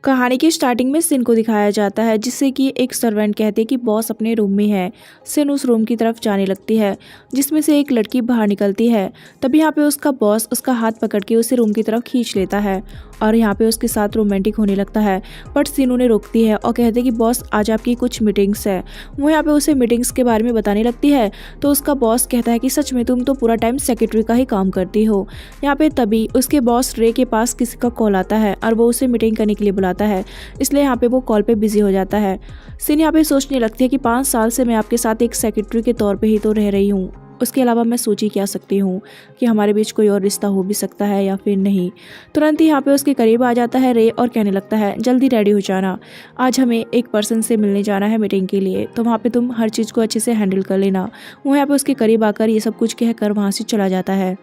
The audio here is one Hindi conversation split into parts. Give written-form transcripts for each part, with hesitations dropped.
कहानी की स्टार्टिंग में सिन को दिखाया जाता है जिससे कि एक सर्वेंट कहते हैं कि बॉस अपने रूम में है। सिन उस रूम की तरफ जाने लगती है जिसमें से एक लड़की बाहर निकलती है। तभी यहाँ पे उसका बॉस उसका हाथ पकड़ के उसे रूम की तरफ खींच लेता है और यहाँ पे उसके साथ रोमांटिक होने लगता है। बट सिन उन्हें रोकती है और कहते हैं कि बॉस आज आपकी कुछ मीटिंग्स है। वो यहाँ पे उसे मीटिंग्स के बारे में बताने लगती है तो उसका बॉस कहता है कि सच में तुम तो पूरा टाइम सेक्रेटरी का ही काम करती हो। यहाँ पे तभी उसके बॉस रे के पास किसी का कॉल आता है और वो उसे मीटिंग करने के लिए बुलाता है, इसलिए यहाँ पे वो कॉल पे बिजी हो जाता है। सिन यहाँ पे सोचने लगती है कि 5 साल से मैं आपके साथ एक सेक्रेटरी के तौर पे ही तो रह रही हूँ, उसके अलावा मैं सोच ही क्या सकती हूँ कि हमारे बीच कोई और रिश्ता हो भी सकता है या फिर नहीं। तुरंत ही यहाँ पे उसके करीब आ जाता है रे और कहने लगता है जल्दी रेडी हो जाना, आज हमें एक पर्सन से मिलने जाना है मीटिंग के लिए, तो वहाँ पे तुम हर चीज़ को अच्छे से हैंडल कर लेना। वो यहाँ पे उसके करीब आकर ये सब कुछ कहकर वहाँ से चला जाता है।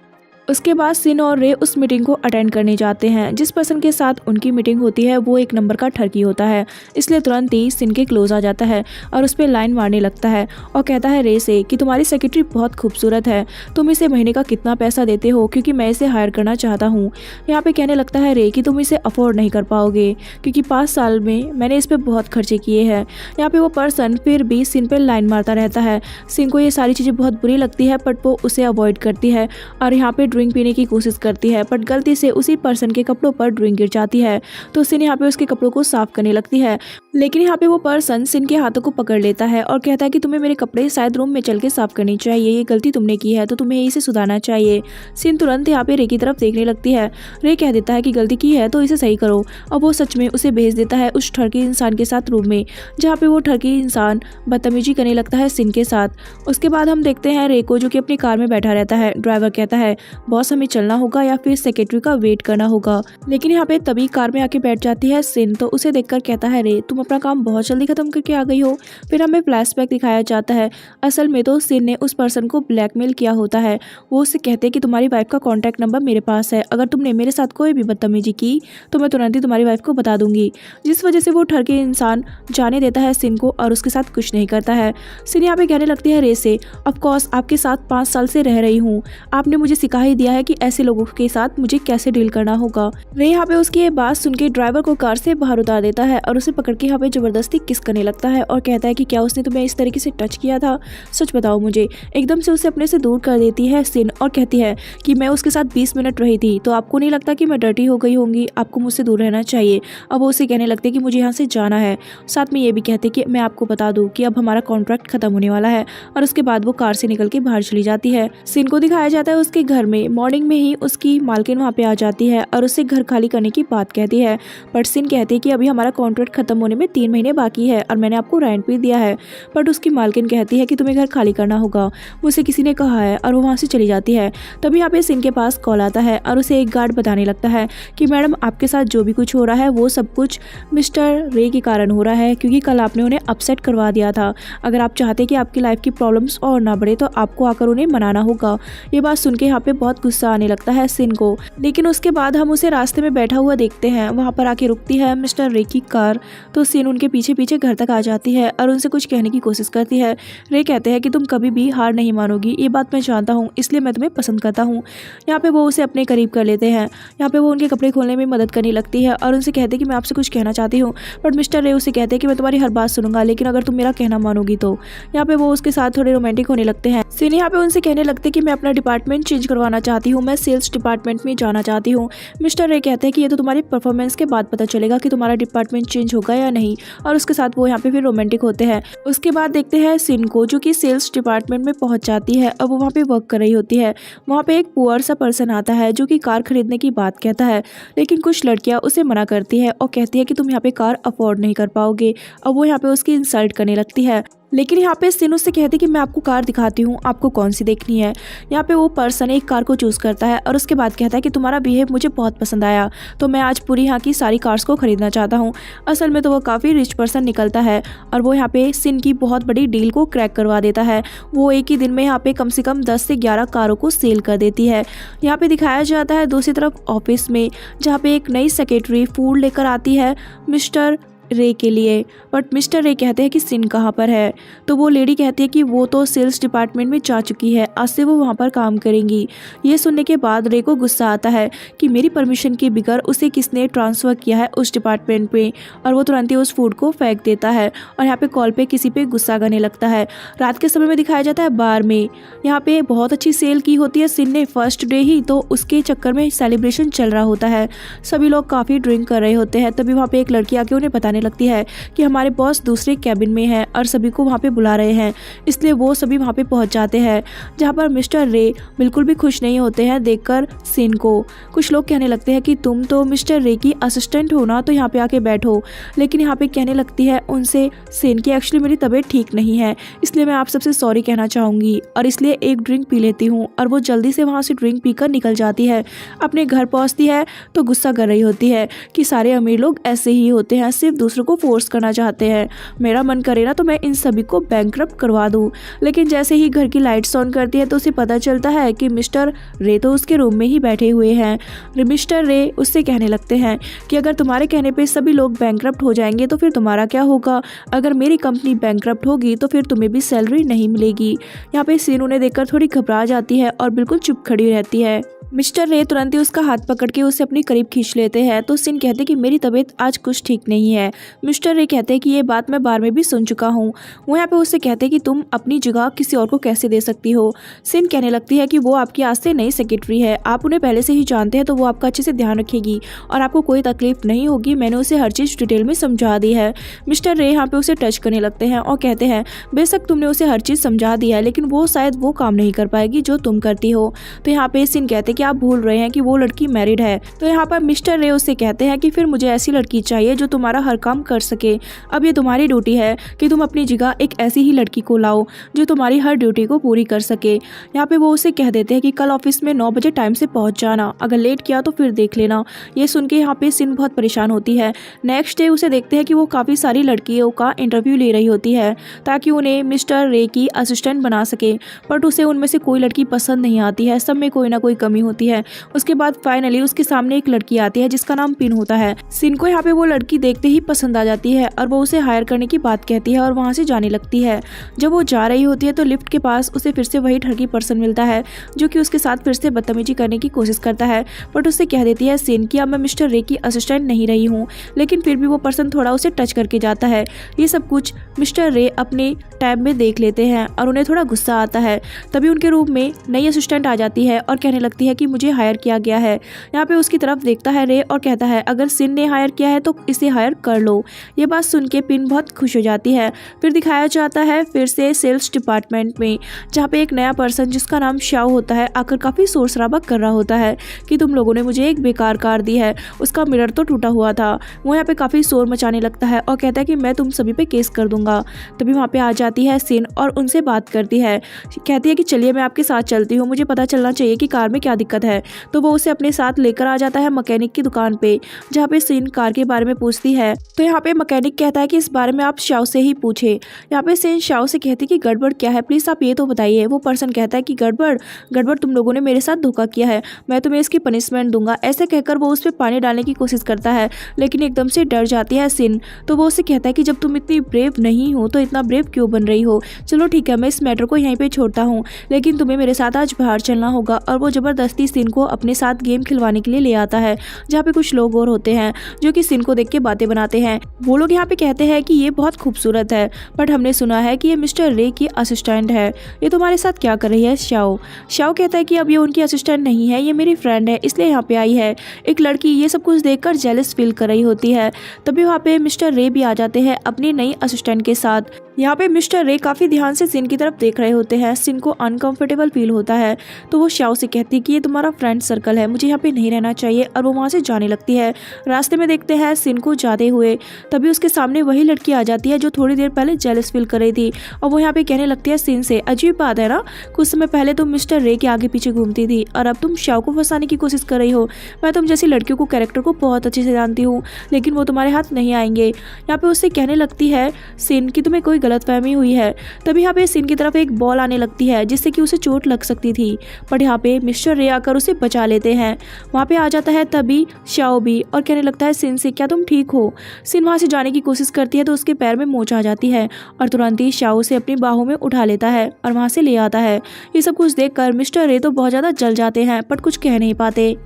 उसके बाद सिन और रे उस मीटिंग को अटेंड करने जाते हैं। जिस पर्सन के साथ उनकी मीटिंग होती है वो एक नंबर का ठरकी होता है, इसलिए तुरंत ही सिन के क्लोज आ जाता है और उस पर लाइन मारने लगता है और कहता है रे से कि तुम्हारी सेक्रेटरी बहुत खूबसूरत है, तुम इसे महीने का कितना पैसा देते हो क्योंकि मैं इसे हायर करना चाहता हूँ। यहाँ पे कहने लगता है रे कि तुम इसे अफोर्ड नहीं कर पाओगे क्योंकि 5 साल में मैंने इस पर बहुत खर्चे किए हैं। यहाँ पे वो पर्सन फिर भी सिन पर लाइन मारता रहता है। सिन को ये सारी चीज़ें बहुत बुरी लगती है बट वो उसे अवॉइड करती है और यहाँ पे ड्रिंक पीने की कोशिश करती है, बट गलती से उसी पर्सन के कपड़ों पर ड्रिंक गिर जाती है तो सिन यहाँ पे उसके कपड़ों को साफ करने लगती है। लेकिन यहाँ पे वो पर्सन सिन के हाथों को पकड़ लेता है और कहता है कि तुम्हें मेरे कपड़े शायद रूम में चल के साफ करनी चाहिए, ये गलती तुमने की है तो तुम्हें इसे सुधारना चाहिए। सिन तुरंत यहाँ पे रे की तरफ देखने लगती है। रे कह देता है कि गलती की है तो इसे सही करो और वो सच में उसे भेज देता है उस ठरकी इंसान के साथ रूम में, जहाँ पे वो ठरकी इंसान बदतमीजी करने लगता है सिन के साथ। उसके बाद हम देखते हैं रे को जो कि अपनी कार में बैठा रहता है। ड्राइवर कहता है बॉस हमें चलना होगा या फिर सेक्रेटरी का वेट करना होगा, लेकिन यहाँ पे तभी कार में आके बैठ जाती है सिन तो उसे देखकर कहता है रे तुम अपना काम बहुत जल्दी खत्म करके आ गई हो। फिर हमें फ्लैशबैक दिखाया जाता है, असल में तो सिन ने उस पर्सन को ब्लैकमेल किया होता है। वो उससे कहते हैं कि तुम्हारी वाइफ का कॉन्टैक्ट नंबर मेरे पास है, अगर तुमने मेरे साथ कोई भी बदतमीजी की तो मैं तुरंत ही तुम्हारी वाइफ को बता दूंगी। जिस वजह से वो ठरके इंसान जाने देता है सिन को और उसके साथ कुछ नहीं करता है। सिन यहाँ पे कहने लगती है रे से ऑफकोर्स आपके साथ 5 साल से रह रही हूँ, आपने मुझे सिखा ही दिया है कि ऐसे लोगों के साथ मुझे कैसे डील करना होगा। रे यहाँ पे उसकी ये बात सुन के ड्राइवर को कार से बाहर उतार देता है और उसे पकड़ के यहाँ पे जबरदस्ती किस करने लगता है और कहता है कि क्या उसने तुम्हें इस तरीके से टच किया था, सच बताओ मुझे। एकदम से उसे अपने से दूर कर देती है सिन और कहती है कि मैं उसके साथ 20 मिनट रही थी तो आपको नहीं लगता कि मैं डर्टी हो गई होंगी, आपको मुझसे दूर रहना चाहिए। अब वो उसे कहने लगते कि मुझे यहाँ से जाना है, साथ में ये भी कहते कि मैं आपको बता दूँ कि अब हमारा कॉन्ट्रैक्ट खत्म होने वाला है। और उसके बाद वो कार से निकल के बाहर चली जाती है। सिन को दिखाया जाता है उसके घर में। मॉर्निंग में ही उसकी मालकिन वहाँ पे आ जाती है और उससे घर खाली करने की बात कहती है, बट सिन कहती है कि अभी हमारा कॉन्ट्रैक्ट खत्म होने में 3 महीने बाकी है और मैंने आपको रेंट भी दिया है। बट उसकी मालकिन कहती है कि तुम्हें घर खाली करना होगा, मुझसे किसी ने कहा है, और वो वहाँ से चली जाती है। तभी यहाँ पे सिन के पास कॉल आता है और उसे एक गार्ड बताने लगता है कि मैडम आपके साथ जो भी कुछ हो रहा है वो सब कुछ मिस्टर रे के कारण हो रहा है क्योंकि कल आपने उन्हें अपसेट करवा दिया था। अगर आप चाहते कि आपकी लाइफ की प्रॉब्लम्स और ना बढ़े तो आपको आकर उन्हें मनाना होगा। ये बात सुन के यहाँ पे बहुत गुस्सा आने लगता है सिन को, लेकिन उसके बाद हम उसे रास्ते में बैठा हुआ देखते हैं। वहाँ पर आके रुकती है मिस्टर रे की कार तो सिन उनके पीछे पीछे घर तक आ जाती है और उनसे कुछ कहने की कोशिश करती है। रे कहते हैं कि तुम कभी भी हार नहीं मानोगी, ये बात मैं जानता हूँ, इसलिए मैं तुम्हें पसंद करता हूँ। यहाँ पे वो उसे अपने करीब कर लेते हैं। यहाँ पे वो उनके कपड़े खोलने में मदद करने लगती है और उनसे कहते हैं कि मैं आपसे कुछ कहना चाहती हूँ, बट मिस्टर रे उसे कहते हैं कि मैं तुम्हारी हर बात सुनूंगा लेकिन अगर तुम मेरा कहना मानोगी तो। यहाँ पे वो उसके साथ थोड़े रोमांटिक होने लगते हैं। सिन यहाँ पे उनसे कहने लगते हैं कि मैं अपना डिपार्टमेंट चेंज करवाना चाहती हूँ, मैं सेल्स डिपार्टमेंट में जाना चाहती हूँ। मिस्टर रे कहते हैं कि ये तो तुम्हारी परफॉर्मेंस के बाद पता चलेगा कि तुम्हारा डिपार्टमेंट चेंज होगा या नहीं, और उसके साथ वो यहाँ पे फिर रोमांटिक होते हैं। उसके बाद देखते हैं सिन को जो कि सेल्स डिपार्टमेंट में पहुंच जाती है। अब वो वहाँ पे वर्क कर रही होती है। वहाँ पे एक पुअर सा पर्सन आता है जो कि कार खरीदने की बात कहता है, लेकिन कुछ लड़कियां उसे मना करती है और कहती है कि तुम यहाँ पे कार अफोर्ड नहीं कर पाओगे। अब वो यहाँ पे उसकी इंसल्ट करने लगती है, लेकिन यहाँ पे सिन उससे कहती कि मैं आपको कार दिखाती हूँ, आपको कौन सी देखनी है। यहाँ पे वो पर्सन एक कार को चूज़ करता है और उसके बाद कहता है कि तुम्हारा बिहेव मुझे बहुत पसंद आया तो मैं आज पूरी यहाँ की सारी कार्स को खरीदना चाहता हूँ। असल में तो वो काफ़ी रिच पर्सन निकलता है और वो यहाँ पे सिन की बहुत बड़ी डील को क्रैक करवा देता है। वो एक ही दिन में यहाँ पे कम से कम 10 से 11 कारों को सेल कर देती है। यहाँ पे दिखाया जाता है दूसरी तरफ ऑफिस में, जहाँ पे एक नई सेक्रेटरी फूड लेकर आती है मिस्टर रे के लिए। बट मिस्टर रे कहते हैं कि सिन कहाँ पर है। तो वो लेडी कहती है कि वो तो सेल्स डिपार्टमेंट में जा चुकी है, आज से वो वहाँ पर काम करेंगी। ये सुनने के बाद रे को गुस्सा आता है कि मेरी परमिशन के बगैर उसे किसने ट्रांसफ़र किया है उस डिपार्टमेंट में, और वो तुरंत ही उस फूड को फेंक देता है और यहाँ पे कॉल पे किसी पे गुस्सा करने लगता है। रात के समय में दिखाया जाता है बार में, यहाँ पे बहुत अच्छी सेल की होती है सिन ने फर्स्ट डे ही, तो उसके चक्कर में सेलिब्रेशन चल रहा होता है। सभी लोग काफ़ी ड्रिंक कर रहे होते हैं। तभी वहाँ पे एक लड़की आके उन्हें बताने लगती है कि हमारे बॉस दूसरे कैबिन में है और सभी को वहाँ पे बुला रहे हैं, इसलिए वो सभी वहाँ पे पहुँच जाते हैं, जहाँ पर मिस्टर रे बिल्कुल भी खुश नहीं होते हैं देखकर सिन को। कुछ लोग कहने लगते हैं कि तुम तो मिस्टर रे की असिस्टेंट हो ना, तो यहाँ पे आके बैठो। लेकिन यहाँ पे कहने लगती है उनसे सिन की एक्चुअली मेरी तबीयत ठीक नहीं है, इसलिए मैं आप सबसे सॉरी कहना चाहूँगी और इसलिए एक ड्रिंक पी लेती हूँ। और वो जल्दी से वहाँ से ड्रिंक पीकर निकल जाती है। अपने घर पहुँचती है तो गुस्सा कर रही होती है कि सारे अमीर लोग ऐसे ही होते हैं, सिर्फ दूसरों को फोर्स करना चाहते हैं। मेरा मन करे ना तो मैं इन सभी को बैंकरप्ट करवा दूँ। लेकिन जैसे ही घर की लाइट्स ऑन करती है तो उसे पता चलता है कि मिस्टर रे तो उसके रूम में ही बैठे हुए हैं। मिस्टर रे उससे कहने लगते हैं कि अगर तुम्हारे कहने पे सभी लोग बैंकरप्ट हो जाएंगे तो फिर तुम्हारा क्या होगा? अगर मेरी कंपनी बैंकरप्ट होगी तो फिर तुम्हें भी सैलरी नहीं मिलेगी। यहाँ पे सीन उन्हें देखकर थोड़ी घबरा जाती है और बिल्कुल चुप खड़ी रहती है। मिस्टर रे तुरंत ही उसका हाथ पकड़ के उसे अपने करीब खींच लेते हैं। तो सिन कहते कि मेरी तबीयत आज कुछ ठीक नहीं है। मिस्टर रे कहते हैं कि ये बात मैं बार में भी सुन चुका हूँ। वो यहाँ पे उससे कहते हैं कि तुम अपनी जगह किसी और को कैसे दे सकती हो। सिन कहने लगती है कि वो आपकी आज से नई सेक्रेटरी है, आप उन्हें पहले से ही जानते हैं, तो वो आपका अच्छे से ध्यान रखेगी और आपको कोई तकलीफ नहीं होगी। मैंने उसे हर चीज़ डिटेल में समझा दी है। मिस्टर रे यहाँ पे उसे टच करने लगते हैं और कहते हैं बेशक तुमने उसे हर चीज़ समझा दी है, लेकिन वो शायद वो काम नहीं कर पाएगी जो तुम करती हो। तो यहाँ पे सिन कहते कि आप भूल रहे हैं कि वो लड़की मैरिड है। तो यहाँ पर मिस्टर रे उससे कहते हैं कि फिर मुझे ऐसी लड़की चाहिए जो तुम्हारा हर काम कर सके। अब ये तुम्हारी ड्यूटी है कि तुम अपनी जगह एक ऐसी ही लड़की को लाओ जो तुम्हारी हर ड्यूटी को पूरी कर सके। यहाँ पे वो उसे कह देते हैं कि कल ऑफिस में 9 बजे टाइम से पहुंच जाना, अगर लेट किया तो फिर देख लेना। ये सुन के यहाँ पे सिन बहुत परेशान होती है। नेक्स्ट डे उसे देखते हैं कि वो काफ़ी सारी लड़कियों का इंटरव्यू ले रही होती है ताकि उन्हें मिस्टर रे की असिस्टेंट बना सके, बट उसे उनमें से कोई लड़की पसंद नहीं आती है, सब में कोई ना कोई कमी होती है। उसके बाद फाइनली उसके सामने एक लड़की आती है जिसका नाम पिन होता है। सिन को यहाँ पे वो लड़की देखते ही पसंद आ जाती है और वो उसे हायर करने की बात कहती है और वहाँ से जाने लगती है। जब वो जा रही होती है तो लिफ्ट के पास उसे फिर से वही ठगी पर्सन मिलता है जो कि उसके साथ फिर से बदतमीजी करने की कोशिश करता है, बट उससे कह देती है सिन कि अब मैं मिस्टर रे की असिस्टेंट नहीं रही हूँ। लेकिन फिर भी वो पर्सन थोड़ा उसे टच करके जाता है। ये सब कुछ मिस्टर रे अपने टैब में देख लेते हैं और उन्हें थोड़ा गुस्सा आता है। तभी उनके रूम में नई असिस्टेंट आ जाती है और कहने लगती है कि मुझे हायर किया गया है। यहाँ पे उसकी तरफ देखता है रे और कहता है अगर सिन ने हायर किया है तो इसे हायर कर लो। ये बात सुन के पिन बहुत खुश हो जाती है। फिर दिखाया जाता है फिर से सेल्स डिपार्टमेंट में, जहाँ पे एक नया पर्सन जिसका नाम शाओ होता है आकर काफ़ी शोर शराबा कर रहा होता है कि तुम लोगों ने मुझे एक बेकार कार दी है, उसका मिरर तो टूटा हुआ था। वो यहाँ पे काफ़ी शोर मचाने लगता है और कहता है कि मैं तुम सभी पे केस कर दूंगा। तभी वहाँ पे आ जाती है सिन और उनसे बात करती है, कहती है कि चलिए मैं आपके साथ चलती हूँ, मुझे पता चलना चाहिए कि कार में क्या दिक्कत है। तो वो उसे अपने साथ लेकर आ जाता है मैकेनिक की दुकान पे, जहाँ पे सिन कार के बारे में पूछती है। तो यहाँ पे मैकेनिक कहता है कि इस बारे में आप शाओ से ही पूछे। यहाँ पे सिन शाओ से कहती है कि गड़बड़ क्या है, प्लीज आप ये तो बताइए। वो पर्सन कहता है कि गड़बड़ तुम लोगों ने मेरे साथ धोखा किया है, मैं तुम्हें इसकी पनिशमेंट दूंगा। ऐसे कहकर वो उस पर पानी डालने की कोशिश करता है, लेकिन एकदम से डर जाती है सिन। तो वो उसे कहता है कि जब तुम इतनी ब्रेव नहीं हो तो इतना ब्रेव क्यों बन रही हो। चलो ठीक है, मैं इस मैटर को यहीं पे छोड़ता हूँ, लेकिन तुम्हें मेरे साथ आज बाहर चलना होगा। और वो जबरदस्ती सिन को अपने साथ गेम खिलवाने के लिए ले आता है, जहाँ पे कुछ लोग और होते हैं जो कि सिन को देख के बातें बनाते हैं। वो लोग यहाँ पे कहते हैं कि ये बहुत खूबसूरत है, बट हमने सुना है कि ये मिस्टर रे की असिस्टेंट है, ये तुम्हारे साथ क्या कर रही है। शाओ कहता है कि अब ये उनकी असिस्टेंट नहीं है, ये मेरी फ्रेंड है, इसलिए यहाँ पे आई है। एक लड़की ये सब कुछ देखकर जेलस फील कर रही होती है। तभी वहाँ पे मिस्टर रे भी आ जाते हैं अपनी नई असिस्टेंट के साथ। यहाँ पे मिस्टर रे काफ़ी ध्यान से सिन की तरफ देख रहे होते हैं। सिन को अनकंफर्टेबल फील होता है, तो वो शाओ से कहती है कि ये तुम्हारा फ्रेंड सर्कल है, मुझे यहाँ पे नहीं रहना चाहिए। और वो वहाँ से जाने लगती है। रास्ते में देखते हैं सिन को जाते हुए, तभी उसके सामने वही लड़की आ जाती है जो थोड़ी देर पहले जेलस फील कर रही थी। और वो यहाँ पे कहने लगती है सिन से, अजीब बात है ना, कुछ समय पहले तुम मिस्टर रे के आगे पीछे घूमती थी और अब तुम शाओ को फंसाने की कोशिश कर रही हो। मैं तुम जैसी लड़कियों को कैरेक्टर को बहुत अच्छे से जानती हूँ, लेकिन वो तुम्हारे हाथ नहीं आएंगे। यहाँ पे उससे कहने लगती है सिन कि तुम्हें कोई गलतफहमी हुई है। तभी यहाँ पे सिन की तरफ एक बॉल आने लगती है जिससे कि उसे चोट लग सकती थी, बट यहाँ पे मिस्टर रे आकर उसे बचा लेते हैं। वहाँ पे आ जाता है तभी शाओ भी और कहने लगता है सिन से, क्या तुम ठीक हो? सिन वहाँ से जाने की कोशिश करती है तो उसके पैर में मोच आ जाती है और तुरंत ही शाओ से अपनी बाहों में उठा लेता है और वहाँ से ले आता है। ये सब कुछ देखकर मिस्टर रे तो बहुत ज़्यादा जल जाते हैं बट कुछ कह नहीं पाते।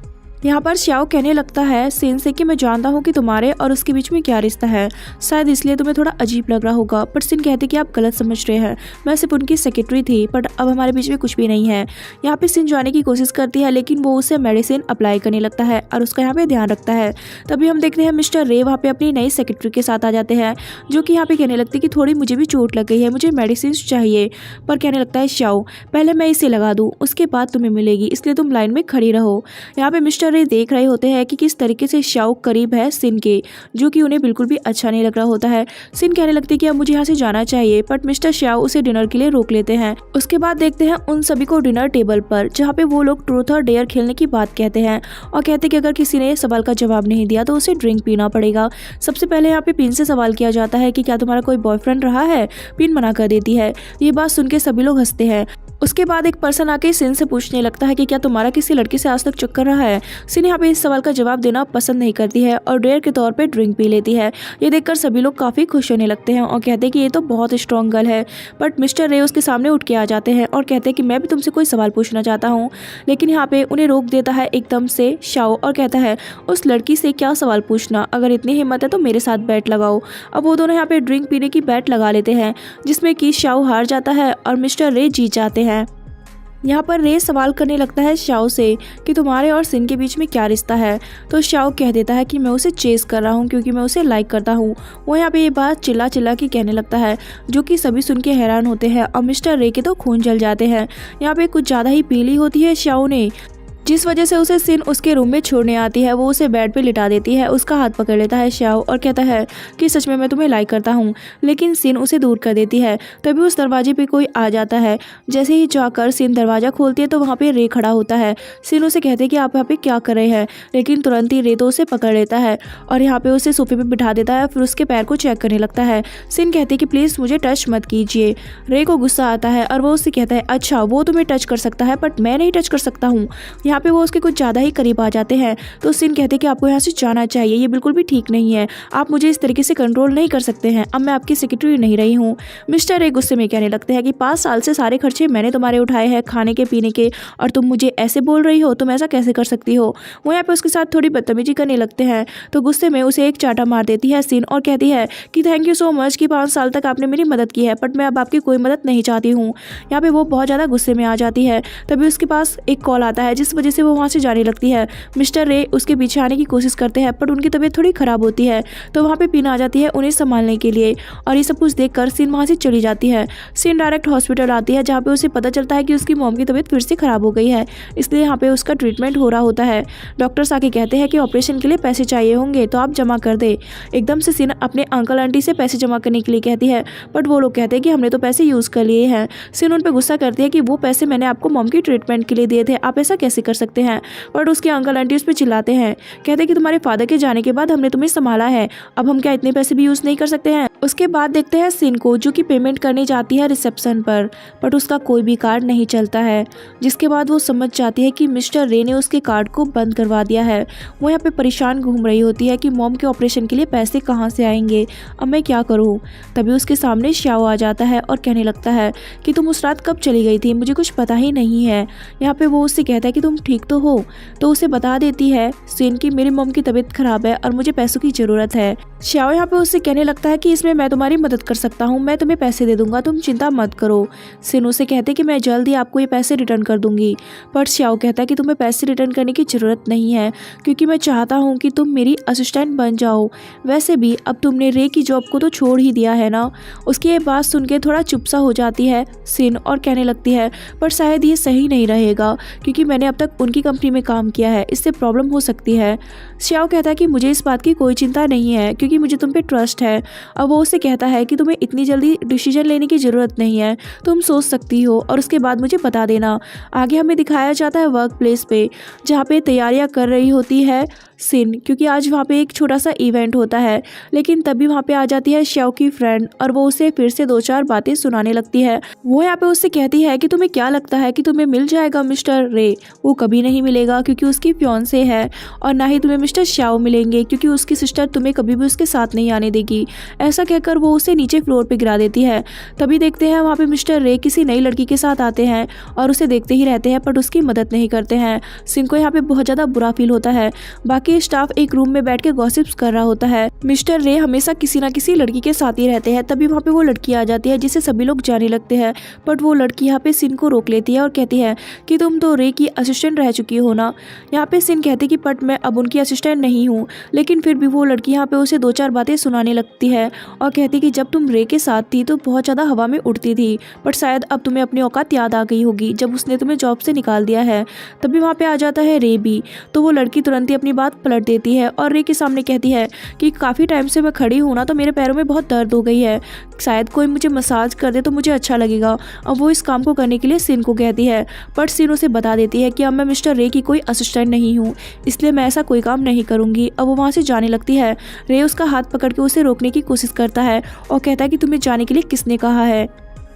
यहाँ पर श्याओ कहने लगता है सिन से कि मैं जानता हूँ कि तुम्हारे और उसके बीच में क्या रिश्ता है, शायद इसलिए तुम्हें थोड़ा अजीब लग रहा होगा। बट सिन कहते कि आप गलत समझ रहे हैं, मैं सिर्फ उनकी सेक्रेटरी थी, बट अब हमारे बीच में कुछ भी नहीं है। यहाँ पे सिन जाने की कोशिश करती है लेकिन वो उसे मेडिसिन अप्लाई करने लगता है और उसका यहाँ पे ध्यान रखता है। तभी हम देखते हैं मिस्टर रे वहाँ पे अपनी नई सेक्रेटरी के साथ आ जाते हैं, जो कि यहाँ पे कहने लगती है कि थोड़ी मुझे भी चोट लग गई है, मुझे मेडिसिन चाहिए। पर कहने लगता है श्याओ पहले मैं इसे लगा दूँ, उसके बाद तुम्हें मिलेगी, इसलिए तुम लाइन में खड़ी रहो। यहाँ पे मिस्टर रे देख रहे होते हैं कि किस तरीके से शाओ करीब है सिन के, जो कि उन्हें बिल्कुल भी अच्छा नहीं लग रहा होता है। सिन कहने लगती है कि अब मुझे यहाँ से जाना चाहिए, बट मिस्टर शाओ उसे डिनर के लिए रोक लेते हैं। उसके बाद देखते हैं उन सभी को डिनर टेबल पर, जहाँ पे वो लोग ट्रूथ और डेयर खेलने की बात कहते हैं और कहते हैं कि अगर किसी ने सवाल का जवाब नहीं दिया तो उसे ड्रिंक पीना पड़ेगा। सबसे पहले यहाँ पे पिन से सवाल किया जाता है कि क्या तुम्हारा कोई बॉयफ्रेंड रहा है। पिन मना कर देती है। ये बात सुन के सभी लोग हंसते हैं। उसके बाद एक पर्सन आके सिन से पूछने लगता है कि क्या तुम्हारा किसी लड़की से आज तक चक्कर रहा है। सिन यहाँ पे इस सवाल का जवाब देना पसंद नहीं करती है और डेयर के तौर पे ड्रिंक पी लेती है। ये देखकर सभी लोग काफ़ी खुश होने लगते हैं और कहते हैं कि ये तो बहुत स्ट्रॉन्ग गर्ल है। बट मिस्टर रे उसके सामने उठ के आ जाते हैं और कहते हैं कि मैं भी तुमसे कोई सवाल पूछना चाहता हूँ, लेकिन यहाँ पे उन्हें रोक देता है एकदम से शाओ और कहता है उस लड़की से क्या सवाल पूछना, अगर इतनी हिम्मत है तो मेरे साथ बैट लगाओ। अब वो दोनों यहाँ पे ड्रिंक पीने की बैट लगा लेते हैं, जिसमें कि शाओ हार जाता है और मिस्टर रे जीत जाते हैं। यहाँ पर रे सवाल करने लगता है शाओ से कि तुम्हारे और सिन के बीच में क्या रिश्ता है। तो शाओ कह देता है कि मैं उसे चेस कर रहा हूँ क्योंकि मैं उसे लाइक करता हूँ। वो यहाँ पे ये बात चिल्ला चिल्ला के कहने लगता है, जो कि सभी सुन के हैरान होते हैं और मिस्टर रे के तो खून जल जाते हैं। यहाँ पे कुछ ज़्यादा ही पी ली होती है शाओ ने, जिस वजह से उसे सिन उसके रूम में छोड़ने आती है। वो उसे बेड पे लिटा देती है, उसका हाथ पकड़ लेता है शाओ और कहता है कि सच में मैं तुम्हें लाइक करता हूँ, लेकिन सिन उसे दूर कर देती है। तभी उस दरवाजे पे कोई आ जाता है। जैसे ही जाकर सिन दरवाज़ा खोलती है तो वहाँ पे रे खड़ा होता है। सिन उसे कहते हैं कि आप यहाँ पे क्या कर रहे हैं, लेकिन तुरंत ही रे तो उसे पकड़ लेता है और यहाँ पे उसे सोफे पे बिठा देता है, फिर उसके पैर को चेक करने लगता है। सिन कहती है कि प्लीज़ मुझे टच मत कीजिए। रे को गुस्सा आता है और वो उससे कहता है अच्छा वो तुम्हें टच कर सकता है बट मैं नहीं टच कर सकता हूँ। यहाँ पे वो उसके कुछ ज़्यादा ही करीब आ जाते हैं। तो सिन कहते हैं कि आपको यहाँ से जाना चाहिए, ये बिल्कुल भी ठीक नहीं है, आप मुझे इस तरीके से कंट्रोल नहीं कर सकते हैं, अब मैं आपकी सेक्रेटरी नहीं रही हूँ। मिस्टर रे गुस्से में कहने लगते हैं कि 5 साल से सारे खर्चे मैंने तुम्हारे उठाए हैं, खाने के पीने के, और तुम मुझे ऐसे बोल रही हो, तुम ऐसा कैसे कर सकती हो। वो यहाँ पे उसके साथ थोड़ी बदतमीजी करने लगते हैं। तो गुस्से में उसे एक चाटा मार देती है सिन और कहती है कि थैंक यू सो मच कि 5 साल तक आपने मेरी मदद की है, बट मैं अब आपकी कोई मदद नहीं चाहती हूँ। यहाँ पे वो बहुत ज़्यादा गुस्से में आ जाती है। तभी उसके पास एक कॉल आता है जिस वजह से वो वहाँ से जाने लगती है। मिस्टर रे उसके पीछे आने की कोशिश करते हैं पर उनकी तबीयत थोड़ी खराब होती है। तो वहाँ पे पिन आ जाती है उन्हें संभालने के लिए और ये सब कुछ देखकर सिन वहाँ से चली जाती है। सिन डायरेक्ट हॉस्पिटल आती है, जहाँ पे उसे पता चलता है कि उसकी मॉम की तबीयत फिर से खराब हो गई है, इसलिए यहाँ पे उसका ट्रीटमेंट हो रहा होता है। डॉक्टर्स आके कहते हैं कि ऑपरेशन के लिए पैसे चाहिए होंगे तो आप जमा कर दे। एकदम से सिन अपने अंकल आंटी से पैसे जमा करने के लिए कहती है, बट वो लोग कहते हैं कि हमने तो पैसे यूज़ कर लिए हैं। सिन उन पर गुस्सा करती है कि वो पैसे मैंने आपको मॉम की ट्रीटमेंट के लिए दिए थे, आप ऐसा कैसे कर सकते हैं। बट उसके अंकल आंटी उस पर चिल्लाते हैं, कहते हैं कि तुम्हारे फादर के जाने के बाद हमने तुम्हें संभाला है, अब हम क्या इतने पैसे भी यूज़ नहीं कर सकते हैं। उसके बाद देखते हैं सिन को, जो कि पेमेंट करने जाती है रिसेप्शन पर, बट उसका कोई भी कार्ड नहीं चलता है, जिसके बाद वो समझ जाती है कि मिस्टर रे ने उसके कार्ड को बंद करवा दिया है। वो यहाँ पे परेशान घूम रही होती है कि मॉम के ऑपरेशन के लिए पैसे कहाँ से आएंगे, अब मैं क्या करूँ। तभी उसके सामने श्याओ आ जाता है और कहने लगता है कि तुम उस रात कब चली गई थी, मुझे कुछ पता ही नहीं है। यहाँ पे वो उससे कहता है कि तुम ठीक तो हो। तो उसे बता देती है सिन की मेरी मॉम की तबीयत खराब है और मुझे पैसों की ज़रूरत है। श्याओ यहाँ पे उससे कहने लगता है कि इसमें मैं तुम्हारी मदद कर सकता हूँ, मैं तुम्हें पैसे दे दूंगा, तुम चिंता मत करो। सिन उसे कहते कि मैं जल्द ही आपको ये पैसे रिटर्न कर दूंगी। पर श्याओ कहता है कि तुम्हें पैसे रिटर्न करने की ज़रूरत नहीं है, क्योंकि मैं चाहता हूँ कि तुम मेरी असिस्टेंट बन जाओ। वैसे भी अब तुमने रे की जॉब को तो छोड़ ही दिया है ना। उसकी ये बात सुन के थोड़ा चुप सा हो जाती है सिन और कहने लगती है पर शायद ये सही नहीं रहेगा, क्योंकि मैंने अब तक उनकी कंपनी में काम किया है, इससे प्रॉब्लम हो सकती है। श्याओ कहता है कि मुझे इस बात की कोई चिंता नहीं है, क्योंकि मुझे तुम पे ट्रस्ट है। अब वो उससे कहता है कि तुम्हें इतनी जल्दी डिसीजन लेने की ज़रूरत नहीं है, तुम सोच सकती हो और उसके बाद मुझे बता देना। आगे हमें दिखाया जाता है वर्क प्लेस पे, जहाँ पे तैयारियाँ कर रही होती है सिन, क्योंकि आज वहाँ पे एक छोटा सा इवेंट होता है। लेकिन तभी वहाँ पे आ जाती है श्याओ की फ्रेंड और वो उसे फिर से 2-4 बातें सुनाने लगती है। वो यहाँ पे उससे कहती है कि तुम्हें क्या लगता है कि तुम्हें मिल जाएगा मिस्टर रे? वो कभी नहीं मिलेगा, क्योंकि उसकी फियांसे है, और ना ही तुम्हें मिस्टर श्याओ मिलेंगे, क्योंकि उसकी सिस्टर तुम्हें कभी भी उसके साथ नहीं आने देगी। ऐसा कहकर वो उसे नीचे फ्लोर पे गिरा देती है। तभी देखते हैं वहाँ पे मिस्टर रे किसी नई लड़की के साथ आते हैं और उसे देखते ही रहते हैं, बट उसकी मदद नहीं करते हैं। सिन को यहाँ पे बहुत ज़्यादा बुरा फील होता है। बाकी स्टाफ एक रूम में बैठ के गॉसिप्स कर रहा होता है। मिस्टर रे हमेशा किसी ना किसी लड़की के साथ ही रहते हैं। तभी वहाँ पे वो लड़की आ जाती है जिसे सभी लोग जाने लगते हैं, बट वो लड़की यहाँ पे सिन को रोक लेती है और कहती है कि तुम तो रे की असिस्टेंट रह चुकी हो ना। यहाँ पे सिन कहती कि बट मैं अब उनकी असिस्टेंट नहीं हूँ। लेकिन फिर भी वो लड़की यहाँ पे उसे 2-4 बातें सुनाने लगती है और कहती कि जब तुम रे के साथ थी तो बहुत ज़्यादा हवा में उड़ती थी, बट शायद अब तुम्हें अपनी औकात याद आ गई होगी जब उसने तुम्हें जॉब से निकाल दिया है। तभी वहाँ पे आ जाता है रे भी, तो वो लड़की तुरंत ही अपनी बात पलट देती है और रे के सामने कहती है कि काफ़ी टाइम से मैं खड़ी हूँ ना, तो मेरे पैरों में बहुत दर्द हो गई है, शायद कोई मुझे मसाज कर दे तो मुझे अच्छा लगेगा। अब वो इस काम को करने के लिए सिन को कहती है, बट सिन उसे बता देती है कि अब मैं मिस्टर रे की कोई असिस्टेंट नहीं हूँ, इसलिए मैं ऐसा कोई काम नहीं करूँगी। अब वो वहाँ से जाने लगती है। रे उसका हाथ पकड़ के उसे रोकने की कोशिश करता है और कहता है कि तुम्हें जाने के लिए किसने कहा है।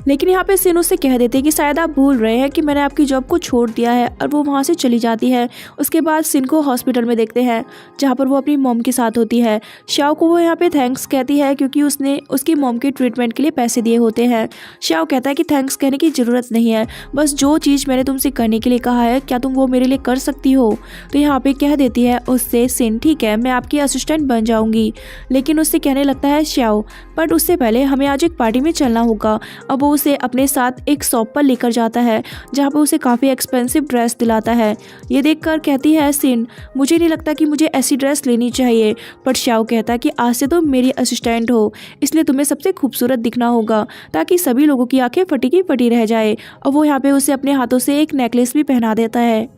लेकिन यहाँ पे सिन उससे कह देते हैं कि शायद आप भूल रहे हैं कि मैंने आपकी जॉब को छोड़ दिया है, और वो वहाँ से चली जाती है। उसके बाद सिन को हॉस्पिटल में देखते हैं जहाँ पर वो अपनी मॉम के साथ होती है। श्याओ को वो यहाँ पे थैंक्स कहती है क्योंकि उसने उसकी मॉम के ट्रीटमेंट के लिए पैसे दिए होते हैं। श्याओ कहता है कि थैंक्स कहने की ज़रूरत नहीं है, बस जो चीज़ मैंने तुमसे करने के लिए कहा है क्या तुम वो मेरे लिए कर सकती हो? तो यहाँ पे कह देती है उससे सिन, ठीक है मैं आपकी असिस्टेंट बन जाऊँगी। लेकिन उससे कहने लगता है श्याओ, बट उससे पहले हमें आज एक पार्टी में चलना होगा। अब वो उसे अपने साथ एक शॉप पर लेकर जाता है जहाँ पर उसे काफ़ी एक्सपेंसिव ड्रेस दिलाता है। ये देखकर कहती है सिन, मुझे नहीं लगता कि मुझे ऐसी ड्रेस लेनी चाहिए। बट श्याओ कहता है कि आज से तुम मेरी असिस्टेंट हो, इसलिए तुम्हें सबसे खूबसूरत दिखना होगा ताकि सभी लोगों की आंखें फटी की फटी रह जाए। और वो यहाँ पे उसे अपने हाथों से एक नेकलेस भी पहना देता है।